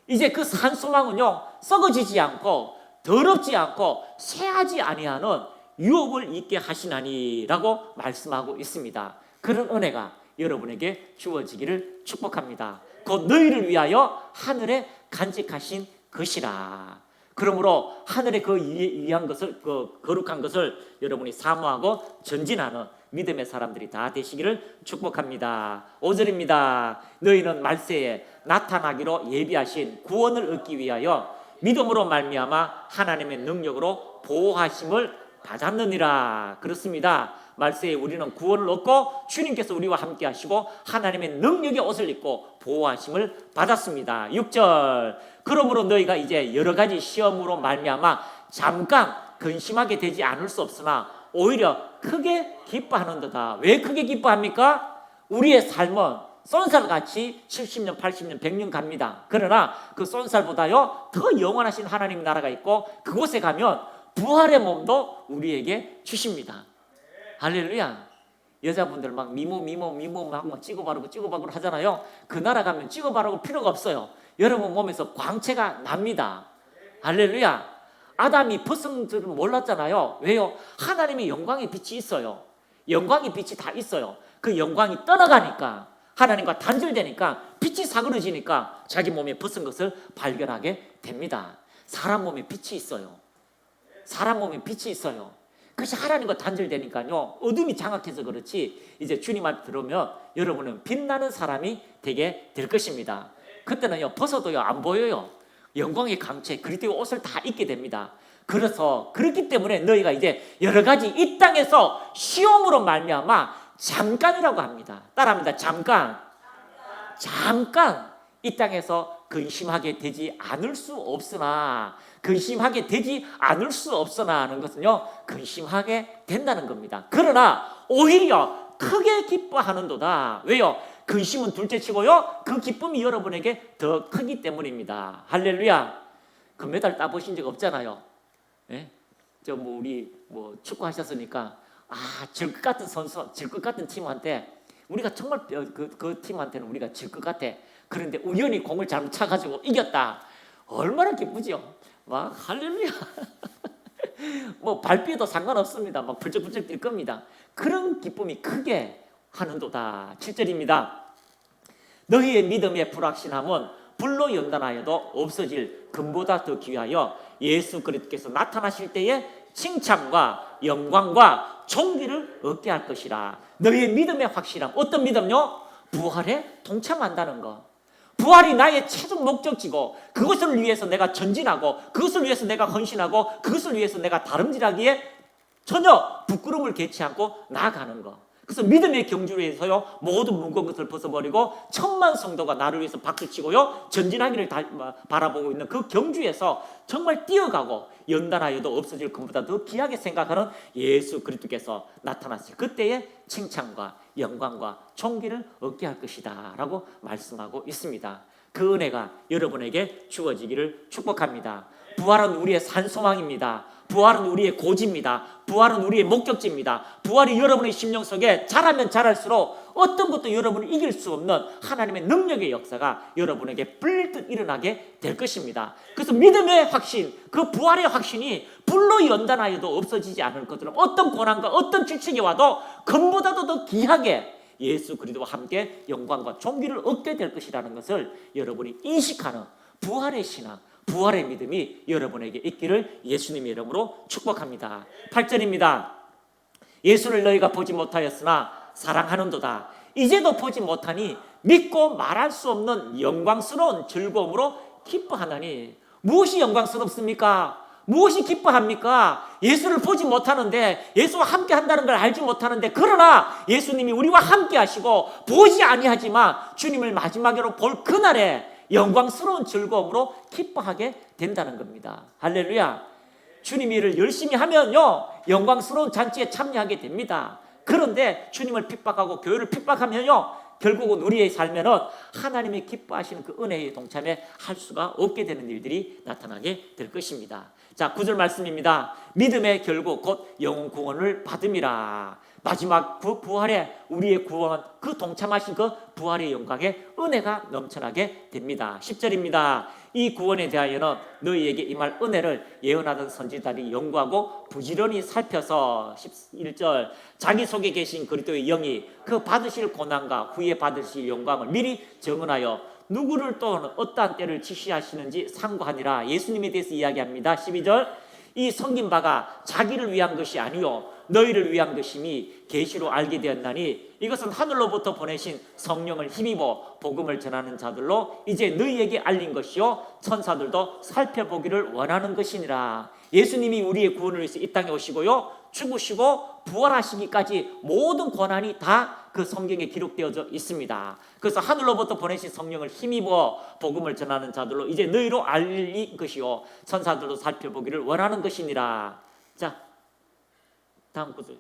Speaker 2: 이제 그 산 소망은요, 썩어지지 않고 더럽지 않고 새하지 아니하는 유업을 있게 하시나니라고 말씀하고 있습니다. 그런 은혜가 여러분에게 주어지기를 축복합니다. 곧 너희를 위하여 하늘에 간직하신 것이라. 그러므로 하늘의 그 위한 것을, 그 거룩한 것을 여러분이 사모하고 전진하는 믿음의 사람들이 다 되시기를 축복합니다. 5절입니다. 너희는 말세에 나타나기로 예비하신 구원을 얻기 위하여 믿음으로 말미암아 하나님의 능력으로 보호하심을 받았느니라. 그렇습니다. 말세에 우리는 구원을 얻고 주님께서 우리와 함께 하시고 하나님의 능력의 옷을 입고 보호하심을 받았습니다. 6절. 그러므로 너희가 이제 여러 가지 시험으로 말미암아 잠깐 근심하게 되지 않을 수 없으나 오히려 크게 기뻐하는도다. 왜 크게 기뻐합니까? 우리의 삶은 쏜살같이 70년, 80년, 100년 갑니다. 그러나 그 쏜살보다요 더 영원하신 하나님 나라가 있고 그곳에 가면 부활의 몸도 우리에게 주십니다. 할렐루야. 여자분들 막 미모 막 찍어 바르고 하잖아요. 그 나라 가면 찍어 바르고 필요가 없어요. 여러분 몸에서 광채가 납니다. 할렐루야. 아담이 벗은 줄은 몰랐잖아요. 왜요? 하나님의 영광의 빛이 있어요. 영광의 빛이 다 있어요. 그 영광이 떠나가니까, 하나님과 단절되니까, 빛이 사그러지니까 자기 몸에 벗은 것을 발견하게 됩니다. 사람 몸에 빛이 있어요. 사람 몸에 빛이 있어요. 그것이 하나님과 단절되니까요, 어둠이 장악해서 그렇지, 이제 주님 앞에 들어오면 여러분은 빛나는 사람이 되게 될 것입니다. 그때는요, 벗어도요 안 보여요. 영광의 강체, 그리스도의 옷을 다 입게 됩니다. 그렇기 때문에 너희가 이제 여러 가지 이 땅에서 시험으로 말미암아 잠깐이라고 합니다. 따라합니다. 잠깐 이 땅에서 근심하게 되지 않을 수 없으나, 근심하게 되지 않을 수 없으나 하는 것은요, 근심하게 된다는 겁니다. 그러나 오히려 크게 기뻐하는도다. 왜요? 근심은 둘째치고요, 그 기쁨이 여러분에게 더 크기 때문입니다. 할렐루야. 금메달 따보신 적 없잖아요. 예? 우리 축구 하셨으니까, 질 것 같은 선수, 질 것 같은 팀한테 우리가 정말 그 팀한테는 우리가 질 것 같아. 그런데 우연히 공을 잘못 차가지고 이겼다. 얼마나 기쁘죠. 막 할렐루야. 발삐도 상관없습니다. 막 불쩍불쩍 뛸 겁니다. 그런 기쁨이 크게 하는도다. 7절입니다. 너희의 믿음의 불확신함은 불로 연단하여도 없어질 금보다 더 귀하여 예수 그리스도께서 나타나실 때에 칭찬과 영광과 존귀를 얻게 할 것이라. 너희의 믿음의 확실함, 어떤 믿음요? 부활에 동참한다는 것. 부활이 나의 최종 목적지고, 그것을 위해서 내가 전진하고, 그것을 위해서 내가 헌신하고, 그것을 위해서 내가 다름질하기에 전혀 부끄러움을 개치 않고 나아가는 것. 그래서 믿음의 경주에서요, 모든 무거운 것을 벗어버리고 천만 성도가 나를 위해서 박수치고요, 전진하기를 바라보고 있는 그 경주에서 정말 뛰어가고, 연단하여도 없어질 것보다 더 귀하게 생각하는 예수 그리스도께서 나타났어요. 그때의 칭찬과 영광과 존귀를 얻게 할 것이다 라고 말씀하고 있습니다. 그 은혜가 여러분에게 주어지기를 축복합니다. 부활은 우리의 산소망입니다. 부활은 우리의 고지입니다. 부활은 우리의 목적지입니다. 부활이 여러분의 심령 속에 자라면 자랄수록 어떤 것도 여러분을 이길 수 없는 하나님의 능력의 역사가 여러분에게 불듯 일어나게 될 것입니다. 그래서 믿음의 확신, 그 부활의 확신이 불로 연단하여도 없어지지 않을 것처럼, 어떤 고난과 어떤 질책이 와도 금보다도 더 귀하게 예수 그리스도와 함께 영광과 존귀를 얻게 될 것이라는 것을 여러분이 인식하는 부활의 신앙, 부활의 믿음이 여러분에게 있기를 예수님의 이름으로 축복합니다. 8절입니다. 예수를 너희가 보지 못하였으나 사랑하는도다. 이제도 보지 못하니 믿고 말할 수 없는 영광스러운 즐거움으로 기뻐하나니. 무엇이 영광스럽습니까? 무엇이 기뻐합니까? 예수를 보지 못하는데, 예수와 함께 한다는 걸 알지 못하는데, 그러나 예수님이 우리와 함께 하시고 보지 아니하지만 주님을 마지막으로 볼 그날에 영광스러운 즐거움으로 기뻐하게 된다는 겁니다. 할렐루야. 주님이 일을 열심히 하면요, 영광스러운 잔치에 참여하게 됩니다. 그런데 주님을 핍박하고 교회를 핍박하면요, 결국은 우리의 삶에는 하나님이 기뻐하시는 그 은혜의 동참에 할 수가 없게 되는 일들이 나타나게 될 것입니다. 자, 9절 말씀입니다. 믿음의 결국 곧 영혼 구원을 받음이라. 마지막 그 부활에 우리의 구원, 그 동참하신 그 부활의 영광에 은혜가 넘쳐나게 됩니다. 10절입니다. 이 구원에 대하여는 너희에게 임할 은혜를 예언하던 선지자들이 연구하고 부지런히 살펴서, 11절, 자기 속에 계신 그리스도의 영이 그 받으실 고난과 후에 받으실 영광을 미리 정언하여 누구를 또 어떠한 때를 지시하시는지 상고하니라. 예수님에 대해서 이야기합니다. 12절, 이 섬긴 바가 자기를 위한 것이 아니요 너희를 위한 것임이 계시로 알게 되었나니 이것은 하늘로부터 보내신 성령을 힘입어 복음을 전하는 자들로 이제 너희에게 알린 것이요 천사들도 살펴보기를 원하는 것이니라. 예수님이 우리의 구원을 위해서 이 땅에 오시고요, 죽으시고 부활하시기까지 모든 권한이 다 그 성경에 기록되어져 있습니다. 그래서 하늘로부터 보내신 성령을 힘입어 복음을 전하는 자들로 이제 너희로 알린 것이요 천사들도 살펴보기를 원하는 것이니라. 자, 다음 구절.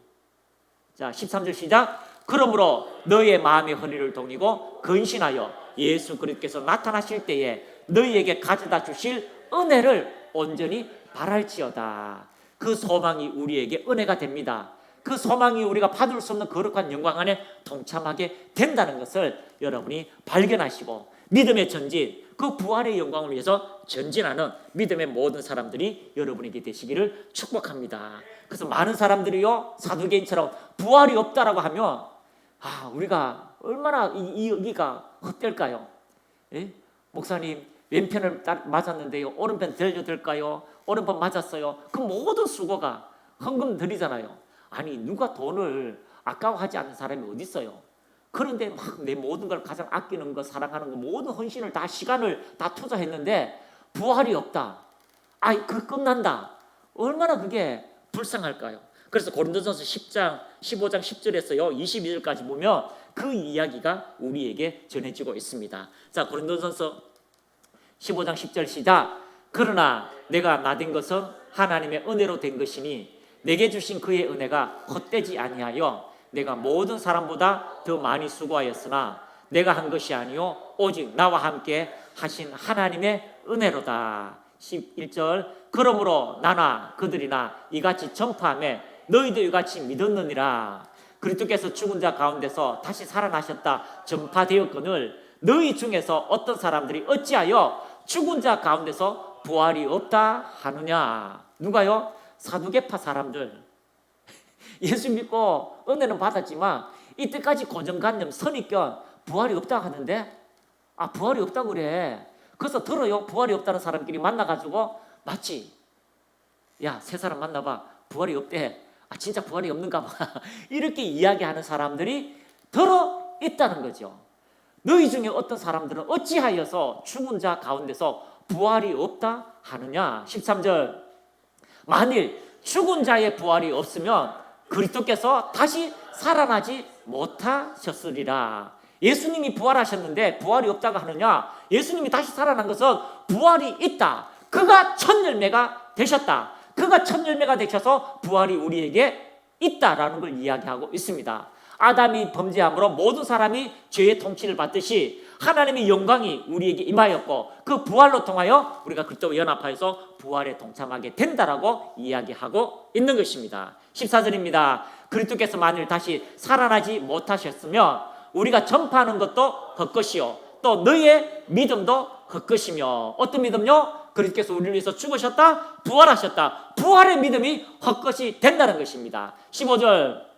Speaker 2: 자, 13절 시작. 그러므로 너희의 마음의 허리를 동이고 근신하여 예수 그리스도께서 나타나실 때에 너희에게 가져다 주실 은혜를 온전히 바랄지어다. 그 소망이 우리에게 은혜가 됩니다. 그 소망이 우리가 받을 수 없는 거룩한 영광 안에 동참하게 된다는 것을 여러분이 발견하시고 믿음의 전진, 그 부활의 영광을 위해서 전진하는 믿음의 모든 사람들이 여러분에게 되시기를 축복합니다. 그래서 많은 사람들이요, 사두개인처럼 부활이 없다라고 하면 우리가 얼마나 이 여기가 헛될까요? 예? 목사님 왼편을 맞았는데요, 오른편 들려도 될까요? 오른편 맞았어요. 그 모든 수고가 헌금 드리잖아요. 아니, 누가 돈을 아까워하지 않는 사람이 어디 있어요? 그런데 막 내 모든 걸 가장 아끼는 거, 사랑하는 거, 모든 헌신을 다, 시간을 다 투자했는데 부활이 없다. 그 끝난다. 얼마나 그게 불쌍할까요? 그래서 고린도전서 10장 15장 10절에서요 22절까지 보면 그 이야기가 우리에게 전해지고 있습니다. 자, 고린도전서 15장 10절 시작. 그러나 내가 나된 것은 하나님의 은혜로 된 것이니 내게 주신 그의 은혜가 헛되지 아니하여 내가 모든 사람보다 더 많이 수고하였으나 내가 한 것이 아니요 오직 나와 함께 하신 하나님의 은혜로다. 11절. 그러므로 나나 그들이나 이같이 전파하며 너희도 이같이 믿었느니라. 그리스도께서 죽은 자 가운데서 다시 살아나셨다 전파되었거늘 너희 중에서 어떤 사람들이 어찌하여 죽은 자 가운데서 부활이 없다 하느냐. 누가요? 사두개파 사람들. 예수 믿고 은혜는 받았지만 이때까지 고정관념, 선입견, 부활이 없다 하는데 부활이 없다고 그래. 그래서 들어요. 부활이 없다는 사람끼리 만나가지고 마치 세 사람 만나봐. 부활이 없대. 진짜 부활이 없는가 봐. 이렇게 이야기하는 사람들이 들어 있다는 거죠. 너희 중에 어떤 사람들은 어찌하여서 죽은 자 가운데서 부활이 없다 하느냐. 13절. 만일 죽은 자의 부활이 없으면 그리스도께서 다시 살아나지 못하셨으리라. 예수님이 부활하셨는데 부활이 없다고 하느냐? 예수님이 다시 살아난 것은 부활이 있다. 그가 첫 열매가 되셨다. 그가 첫 열매가 되셔서 부활이 우리에게 있다라는 걸 이야기하고 있습니다. 아담이 범죄함으로 모든 사람이 죄의 통치를 받듯이 하나님의 영광이 우리에게 임하였고 그 부활로 통하여 우리가 그리스도와 연합하여서 부활에 동참하게 된다라고 이야기하고 있는 것입니다. 14절입니다. 그리스도께서 만일 다시 살아나지 못하셨으면 우리가 전파하는 것도 헛것이요 또 너희의 믿음도 헛것이며. 어떤 믿음요? 그리스도께서 우리를 위해서 죽으셨다 부활하셨다. 부활의 믿음이 헛것이 된다는 것입니다. 15절.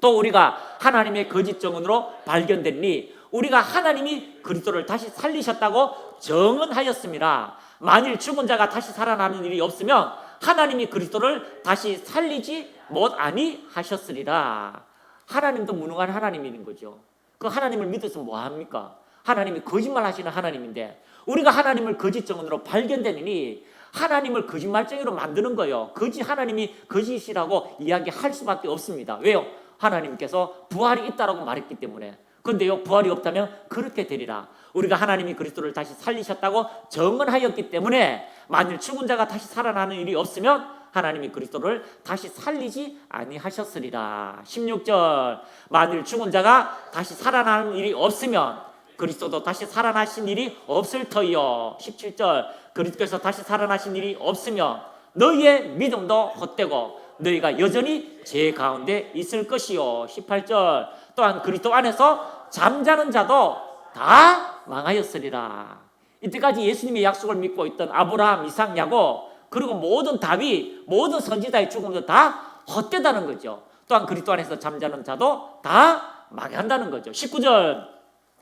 Speaker 2: 또 우리가 하나님의 거짓 증언으로 발견되니 우리가 하나님이 그리스도를 다시 살리셨다고 증언하였습니다. 만일 죽은 자가 다시 살아나는 일이 없으면 하나님이 그리스도를 다시 살리지 못하셨으리라. 하나님도 무능한 하나님인 거죠. 그 하나님을 믿어서 뭐합니까? 하나님이 거짓말 하시는 하나님인데 우리가 하나님을 거짓 증언으로 발견되니 하나님을 거짓말쟁이로 만드는 거예요. 하나님이 거짓이라고 이야기할 수밖에 없습니다. 왜요? 하나님께서 부활이 있다라고 말했기 때문에. 그런데요, 부활이 없다면 그렇게 되리라. 우리가 하나님이 그리스도를 다시 살리셨다고 증언하였기 때문에 만일 죽은 자가 다시 살아나는 일이 없으면 하나님이 그리스도를 다시 살리지 아니하셨으리라. 16절. 만일 죽은 자가 다시 살아나는 일이 없으면 그리스도도 다시 살아나신 일이 없을 터이요. 17절. 그리스도께서 다시 살아나신 일이 없으면 너희의 믿음도 헛되고 너희가 여전히 죄 가운데 있을 것이요. 18절. 또한 그리스도 안에서 잠자는 자도 다 망하였으리라. 이때까지 예수님의 약속을 믿고 있던 아브라함, 이삭, 야곱 그리고 모든 다윗, 모든 선지자의 죽음도 다 헛되다는 거죠. 또한 그리스도 안에서 잠자는 자도 다 망한다는 거죠. 19절.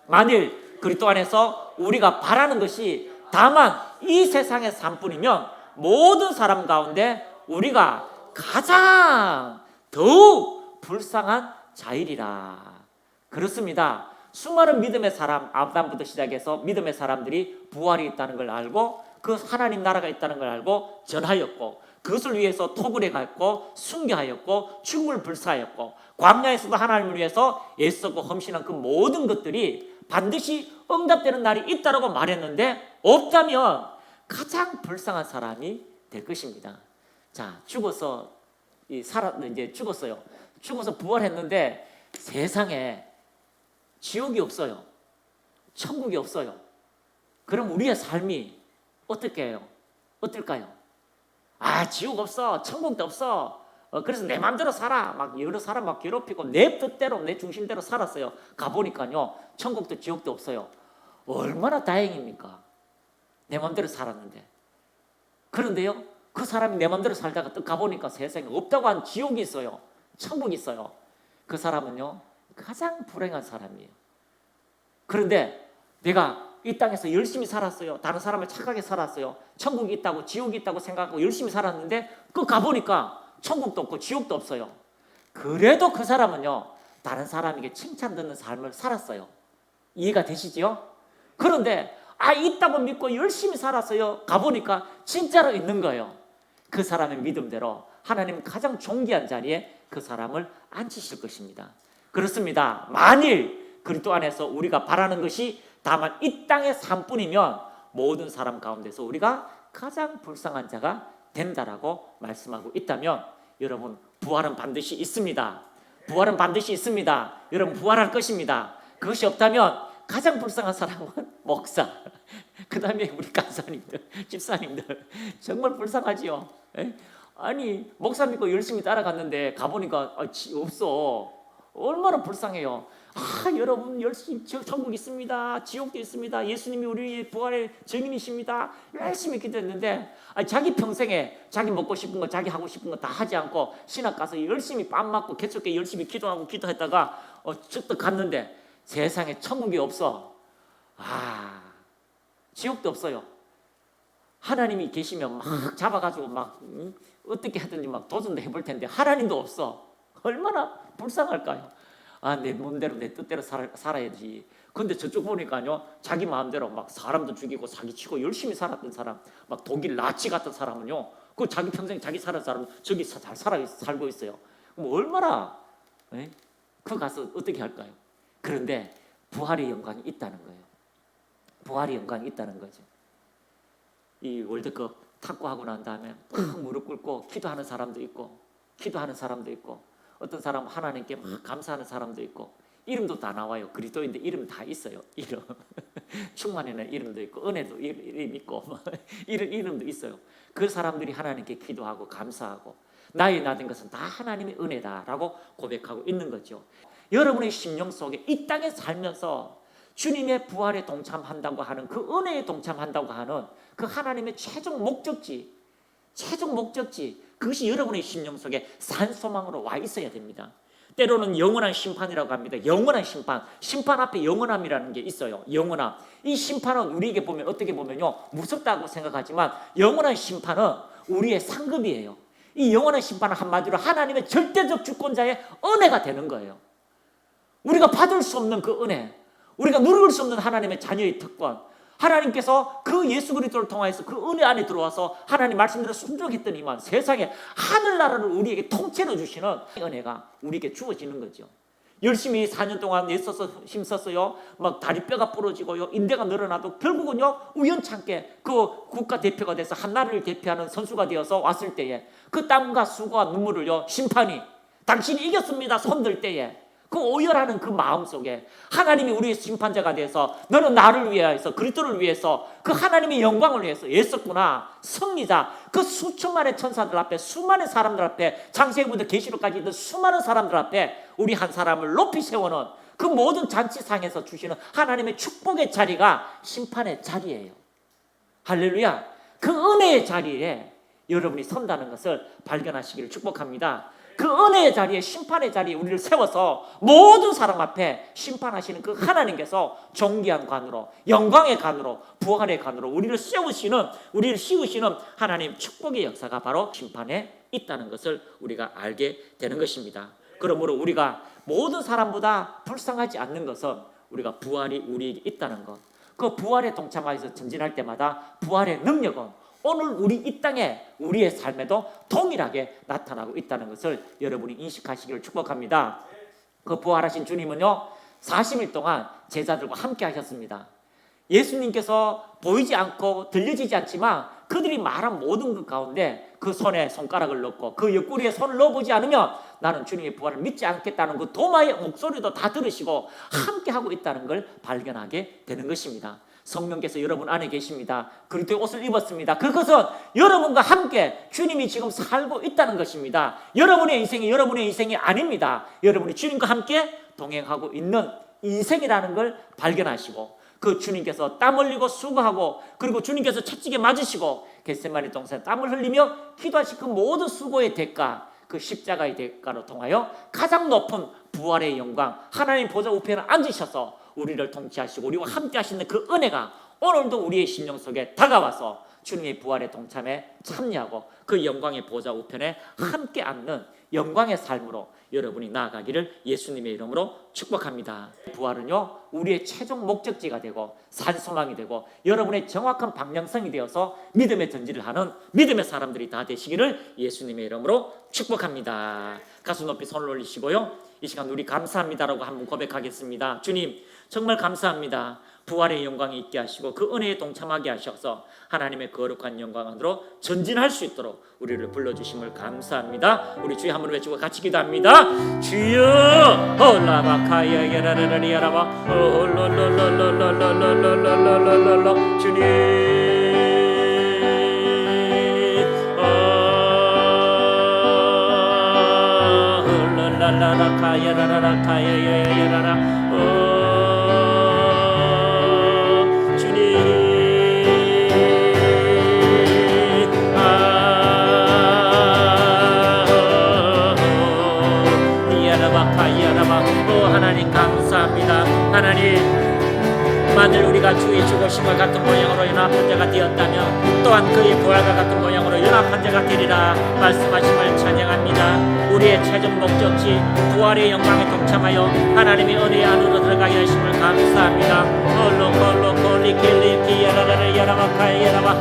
Speaker 2: 만일 그리스도 안에서 우리가 바라는 것이 다만 이 세상의 삶뿐이면 모든 사람 가운데 우리가 가장 더욱 불쌍한 자이리라. 그렇습니다. 수많은 믿음의 사람, 아담부터 시작해서 믿음의 사람들이 부활이 있다는 걸 알고 그 하나님 나라가 있다는 걸 알고 전하였고 그것을 위해서 토굴에 갔고 순교하였고 죽음을 불사하였고 광야에서도 하나님을 위해서 애쓰고 헌신한 그 모든 것들이 반드시 응답되는 날이 있다라고 말했는데 없다면 가장 불쌍한 사람이 될 것입니다. 자, 죽었어요. 죽어서 부활했는데 세상에 지옥이 없어요. 천국이 없어요. 그럼 우리의 삶이 어떨까요? 지옥 없어, 천국도 없어. 그래서 내 마음대로 살아. 막 여러 사람 막 괴롭히고 내 뜻대로 내 중심대로 살았어요. 가보니까요, 천국도 지옥도 없어요. 얼마나 다행입니까? 내 마음대로 살았는데. 그런데요, 그 사람이 내 마음대로 살다가 또 가보니까 세상에 없다고 한 지옥이 있어요. 천국이 있어요. 그 사람은요, 가장 불행한 사람이에요. 그런데 내가 이 땅에서 열심히 살았어요. 다른 사람을 착하게 살았어요. 천국이 있다고 지옥이 있다고 생각하고 열심히 살았는데 그 가보니까 천국도 없고 지옥도 없어요. 그래도 그 사람은요, 다른 사람에게 칭찬 듣는 삶을 살았어요. 이해가 되시죠? 그런데 있다고 믿고 열심히 살았어요. 가보니까 진짜로 있는 거예요. 그 사람의 믿음대로 하나님은 가장 존귀한 자리에 그 사람을 앉히실 것입니다. 그렇습니다. 만일 그리스도 안에서 우리가 바라는 것이 다만 이 땅의 삶뿐이면 모든 사람 가운데서 우리가 가장 불쌍한 자가 된다라고 말씀하고 있다면, 여러분, 부활은 반드시 있습니다. 부활은 반드시 있습니다. 여러분, 부활할 것입니다. 그것이 없다면 가장 불쌍한 사람은 목사, 그 다음에 우리 간사님들, 집사님들, 정말 불쌍하지요. 아니, 목사 믿고 열심히 따라갔는데 가보니까 없어. 얼마나 불쌍해요. 여러분, 열심히 천국 있습니다, 지옥도 있습니다, 예수님이 우리의 부활의 증인이십니다, 열심히 기도했는데 자기 평생에 자기 먹고 싶은 거, 자기 하고 싶은 거 다 하지 않고 신학 가서 열심히 밥 맞고 개척교회 열심히 기도하고 기도했다가 쭉 갔는데 세상에 천국이 없어. 지옥도 없어요. 하나님이 계시면 막 잡아가지고 막 어떻게 하든지 막 도전도 해볼 텐데 하나님도 없어. 얼마나 불쌍할까요? 내 몸대로 내 뜻대로 살아야지. 근데 저쪽 보니까요, 자기 마음대로 막 사람도 죽이고 사기치고 열심히 살았던 사람, 막 독일 나치 같은 사람은요, 그 자기 평생 자기 살은 사람 저기 잘 살고 있어요. 그럼 얼마나 그 가서 어떻게 할까요? 그런데 부활의 영광이 있다는 거예요. 부활의 영광이 있다는 거죠. 이 월드컵 탁구하고 난 다음에 막 무릎 꿇고 기도하는 사람도 있고, 어떤 사람 하나님께 막 감사하는 사람도 있고, 이름도 다 나와요. 그리스도인데 이름 다 있어요. 이름 충만에는 이름도 있고, 은혜도 이름 있고, 이름도 있어요. 그 사람들이 하나님께 기도하고 감사하고, 나의 나된 것은 다 하나님의 은혜다라고 고백하고 있는 거죠. 여러분의 심령 속에 이 땅에 살면서 주님의 부활에 동참한다고 하는, 그 은혜에 동참한다고 하는 그 하나님의 최종 목적지, 그것이 여러분의 심령 속에 산소망으로 와 있어야 됩니다. 때로는 영원한 심판이라고 합니다. 영원한 심판 앞에 영원함이라는 게 있어요. 영원함. 이 심판은 우리에게 보면 어떻게 보면요, 무섭다고 생각하지만 영원한 심판은 우리의 상급이에요. 이 영원한 심판은 한마디로 하나님의 절대적 주권자의 은혜가 되는 거예요. 우리가 받을 수 없는 그 은혜, 우리가 누릴 수 없는 하나님의 자녀의 특권, 하나님께서 그 예수 그리스도를 통하여서 그 은혜 안에 들어와서 하나님 말씀대로 순종했더니만 세상에 하늘나라를 우리에게 통째로 주시는 은혜가 우리에게 주어지는 거죠. 열심히 4년 동안 애써서 힘썼어요. 막 다리뼈가 부러지고요, 인대가 늘어나도 결국은요, 우연찮게 그 국가대표가 돼서 한나라를 대표하는 선수가 되어서 왔을 때에 그 땀과 수고와 눈물을요, 심판이 당신이 이겼습니다 손들 때에 그 오열하는 그 마음 속에 하나님이 우리의 심판자가 돼서 너는 나를 위해서, 그리스도를 위해서, 그 하나님의 영광을 위해서 애썼구나. 승리자, 그 수천만의 천사들 앞에, 수많은 사람들 앞에, 창세기부터 계시록까지 있는 수많은 사람들 앞에 우리 한 사람을 높이 세우는 그 모든 잔치상에서 주시는 하나님의 축복의 자리가 심판의 자리예요. 할렐루야. 그 은혜의 자리에 여러분이 선다는 것을 발견하시기를 축복합니다. 그 은혜의 자리에, 심판의 자리에 우리를 세워서 모든 사람 앞에 심판하시는 그 하나님께서 존귀한 관으로, 영광의 관으로, 부활의 관으로 우리를 씌우시는 하나님 축복의 역사가 바로 심판에 있다는 것을 우리가 알게 되는 것입니다. 그러므로 우리가 모든 사람보다 불쌍하지 않는 것은 우리가 부활이 우리에게 있다는 것, 그 부활에 동참하여서 전진할 때마다 부활의 능력은 오늘 우리 이 땅에 우리의 삶에도 동일하게 나타나고 있다는 것을 여러분이 인식하시기를 축복합니다. 그 부활하신 주님은요, 40일 동안 제자들과 함께 하셨습니다. 예수님께서 보이지 않고 들려지지 않지만 그들이 말한 모든 것 가운데 그 손에 손가락을 넣고 그 옆구리에 손을 넣어보지 않으면 나는 주님의 부활을 믿지 않겠다는 그 도마의 목소리도 다 들으시고 함께 하고 있다는 걸 발견하게 되는 것입니다. 성령께서 여러분 안에 계십니다. 그리스도의 옷을 입었습니다. 그것은 여러분과 함께 주님이 지금 살고 있다는 것입니다. 여러분의 인생이 아닙니다. 여러분이 주님과 함께 동행하고 있는 인생이라는 걸 발견하시고, 그 주님께서 땀 흘리고 수고하고, 그리고 주님께서 채찍에 맞으시고 겟세마네 동산에 땀을 흘리며 기도하신 그 모든 수고의 대가, 그 십자가의 대가로 통하여 가장 높은 부활의 영광, 하나님 보좌 우편에 앉으셔서 우리를 통치하시고 우리와 함께 하시는 그 은혜가 오늘도 우리의 심령 속에 다가와서 주님의 부활의 동참에 참여하고 그 영광의 보좌 우편에 함께 앉는 영광의 삶으로 여러분이 나아가기를 예수님의 이름으로 축복합니다. 부활은요, 우리의 최종 목적지가 되고 산소망이 되고 여러분의 정확한 방향성이 되어서 믿음의 전지를 하는 믿음의 사람들이 다 되시기를 예수님의 이름으로 축복합니다. 가슴 높이 손을 올리시고요, 이 시간 우리 감사합니다라고 한번 고백하겠습니다. 주님, 정말 감사합니다. 부활의 영광이 있게 하시고 그 은혜에 동참하게 하셔서 하나님의 거룩한 영광 안으로 전진할 수 있도록 우리를 불러주심을 감사합니다. 우리 주여 한번 외치고 같이 기도합니다. 주여 홀라바카야 예라라리야라바 홀롤롤롤롤롤롤롤롤롤롤 주님 홀랄라라카야 라라라카야 예라라 하나님 감사합니다. 하나님, 만일 우리가 주의 죽으심과 같은 모양으로 연합한 자가 되었다면 또한 그의 부활과 같은 모양으로 연합한 자가 되리라 말씀하심을 찬양합니다. 우리의 최종 목적지 부활의 영광에 동참하여 하나님의 은혜 안으로 들어가게 하심을 감사합니다. 홀로콜로콜리킬리키야라라라 야라바카야라바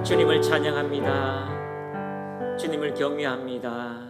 Speaker 2: 주님을 찬양합니다. 주님을 경외합니다.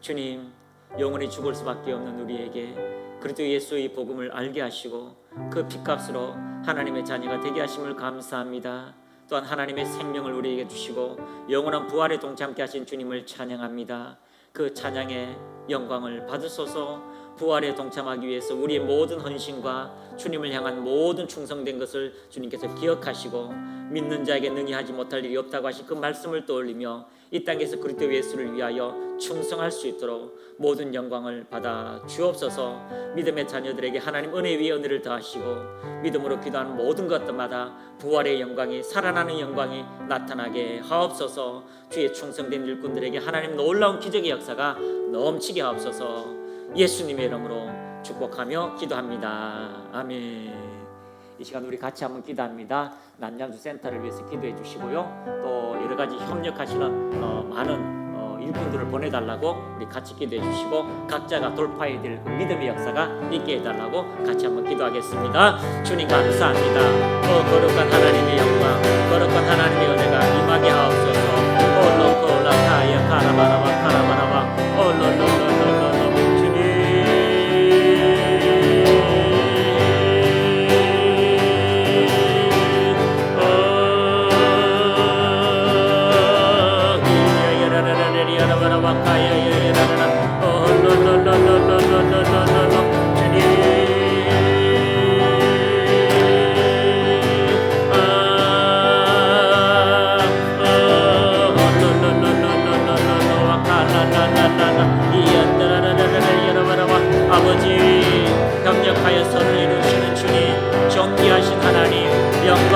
Speaker 2: 주님, 영원히 죽을 수밖에 없는 우리에게 그리스도 예수의 복음을 알게 하시고 그 핏값으로 하나님의 자녀가 되게 하심을 감사합니다. 또한 하나님의 생명을 우리에게 주시고 영원한 부활에 동참케 하신 주님을 찬양합니다. 그 찬양의 영광을 받으소서. 부활에 동참하기 위해서 우리의 모든 헌신과 주님을 향한 모든 충성된 것을 주님께서 기억하시고 믿는 자에게 능히 하지 못할 일이 없다고 하신 그 말씀을 떠올리며 이 땅에서 그리스도 예수를 위하여 충성할 수 있도록 모든 영광을 받아 주옵소서. 믿음의 자녀들에게 하나님 은혜 위에 은혜를 더하시고 믿음으로 기도하는 모든 것들마다 부활의 영광이, 살아나는 영광이 나타나게 하옵소서. 주의 충성된 일꾼들에게 하나님 놀라운 기적의 역사가 넘치게 하옵소서. 예수님의 이름으로 축복하며 기도합니다. 아멘. 이 시간 우리 같이 한번 기도합니다. 남양주 센터를 위해서 기도해 주시고요. 또 여러 가지 협력하시는 많은 일꾼들을 보내달라고 우리 같이 기도해 주시고 각자가 돌파해야 될 그 믿음의 역사가 있게 해달라고 같이 한번 기도하겠습니다. 주님 감사합니다. 거룩한 하나님의 영광, 거룩한 하나님의 은혜가 임하게 하옵소서. 올로콜라타야 카라바라바 카라바라바 올로로로로로로 주님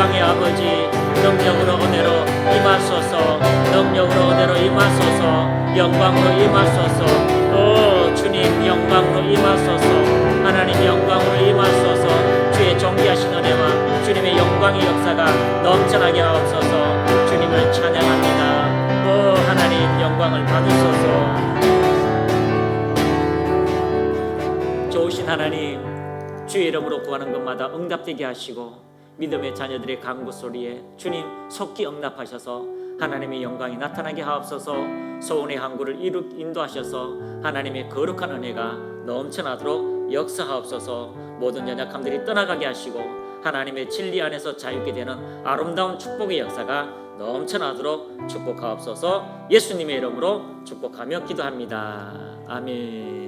Speaker 1: 영광의 아버지 능력으로 은혜로 임하소서. 능력으로 은혜로 임하소서. 영광으로 임하소서. 오 주님 영광으로 임하소서. 하나님 영광으로 임하소서. 주의 존귀하신 은혜와 주님의 영광의 역사가 넘쳐나게 하옵소서. 주님을 찬양합니다. 오 하나님 영광을 받으소서. 좋으신 하나님, 주의 이름으로 구하는 것마다 응답되게 하시고 믿음의 자녀들의 간구 소리에 주님 속히 응답하셔서 하나님의 영광이 나타나게 하옵소서. 소원의 항구를 인도하셔서 하나님의 거룩한 은혜가 넘쳐나도록 역사하옵소서. 모든 연약함들이 떠나가게 하시고 하나님의 진리 안에서 자유케 되는 아름다운 축복의 역사가 넘쳐나도록 축복하옵소서. 예수님의 이름으로 축복하며 기도합니다. 아멘.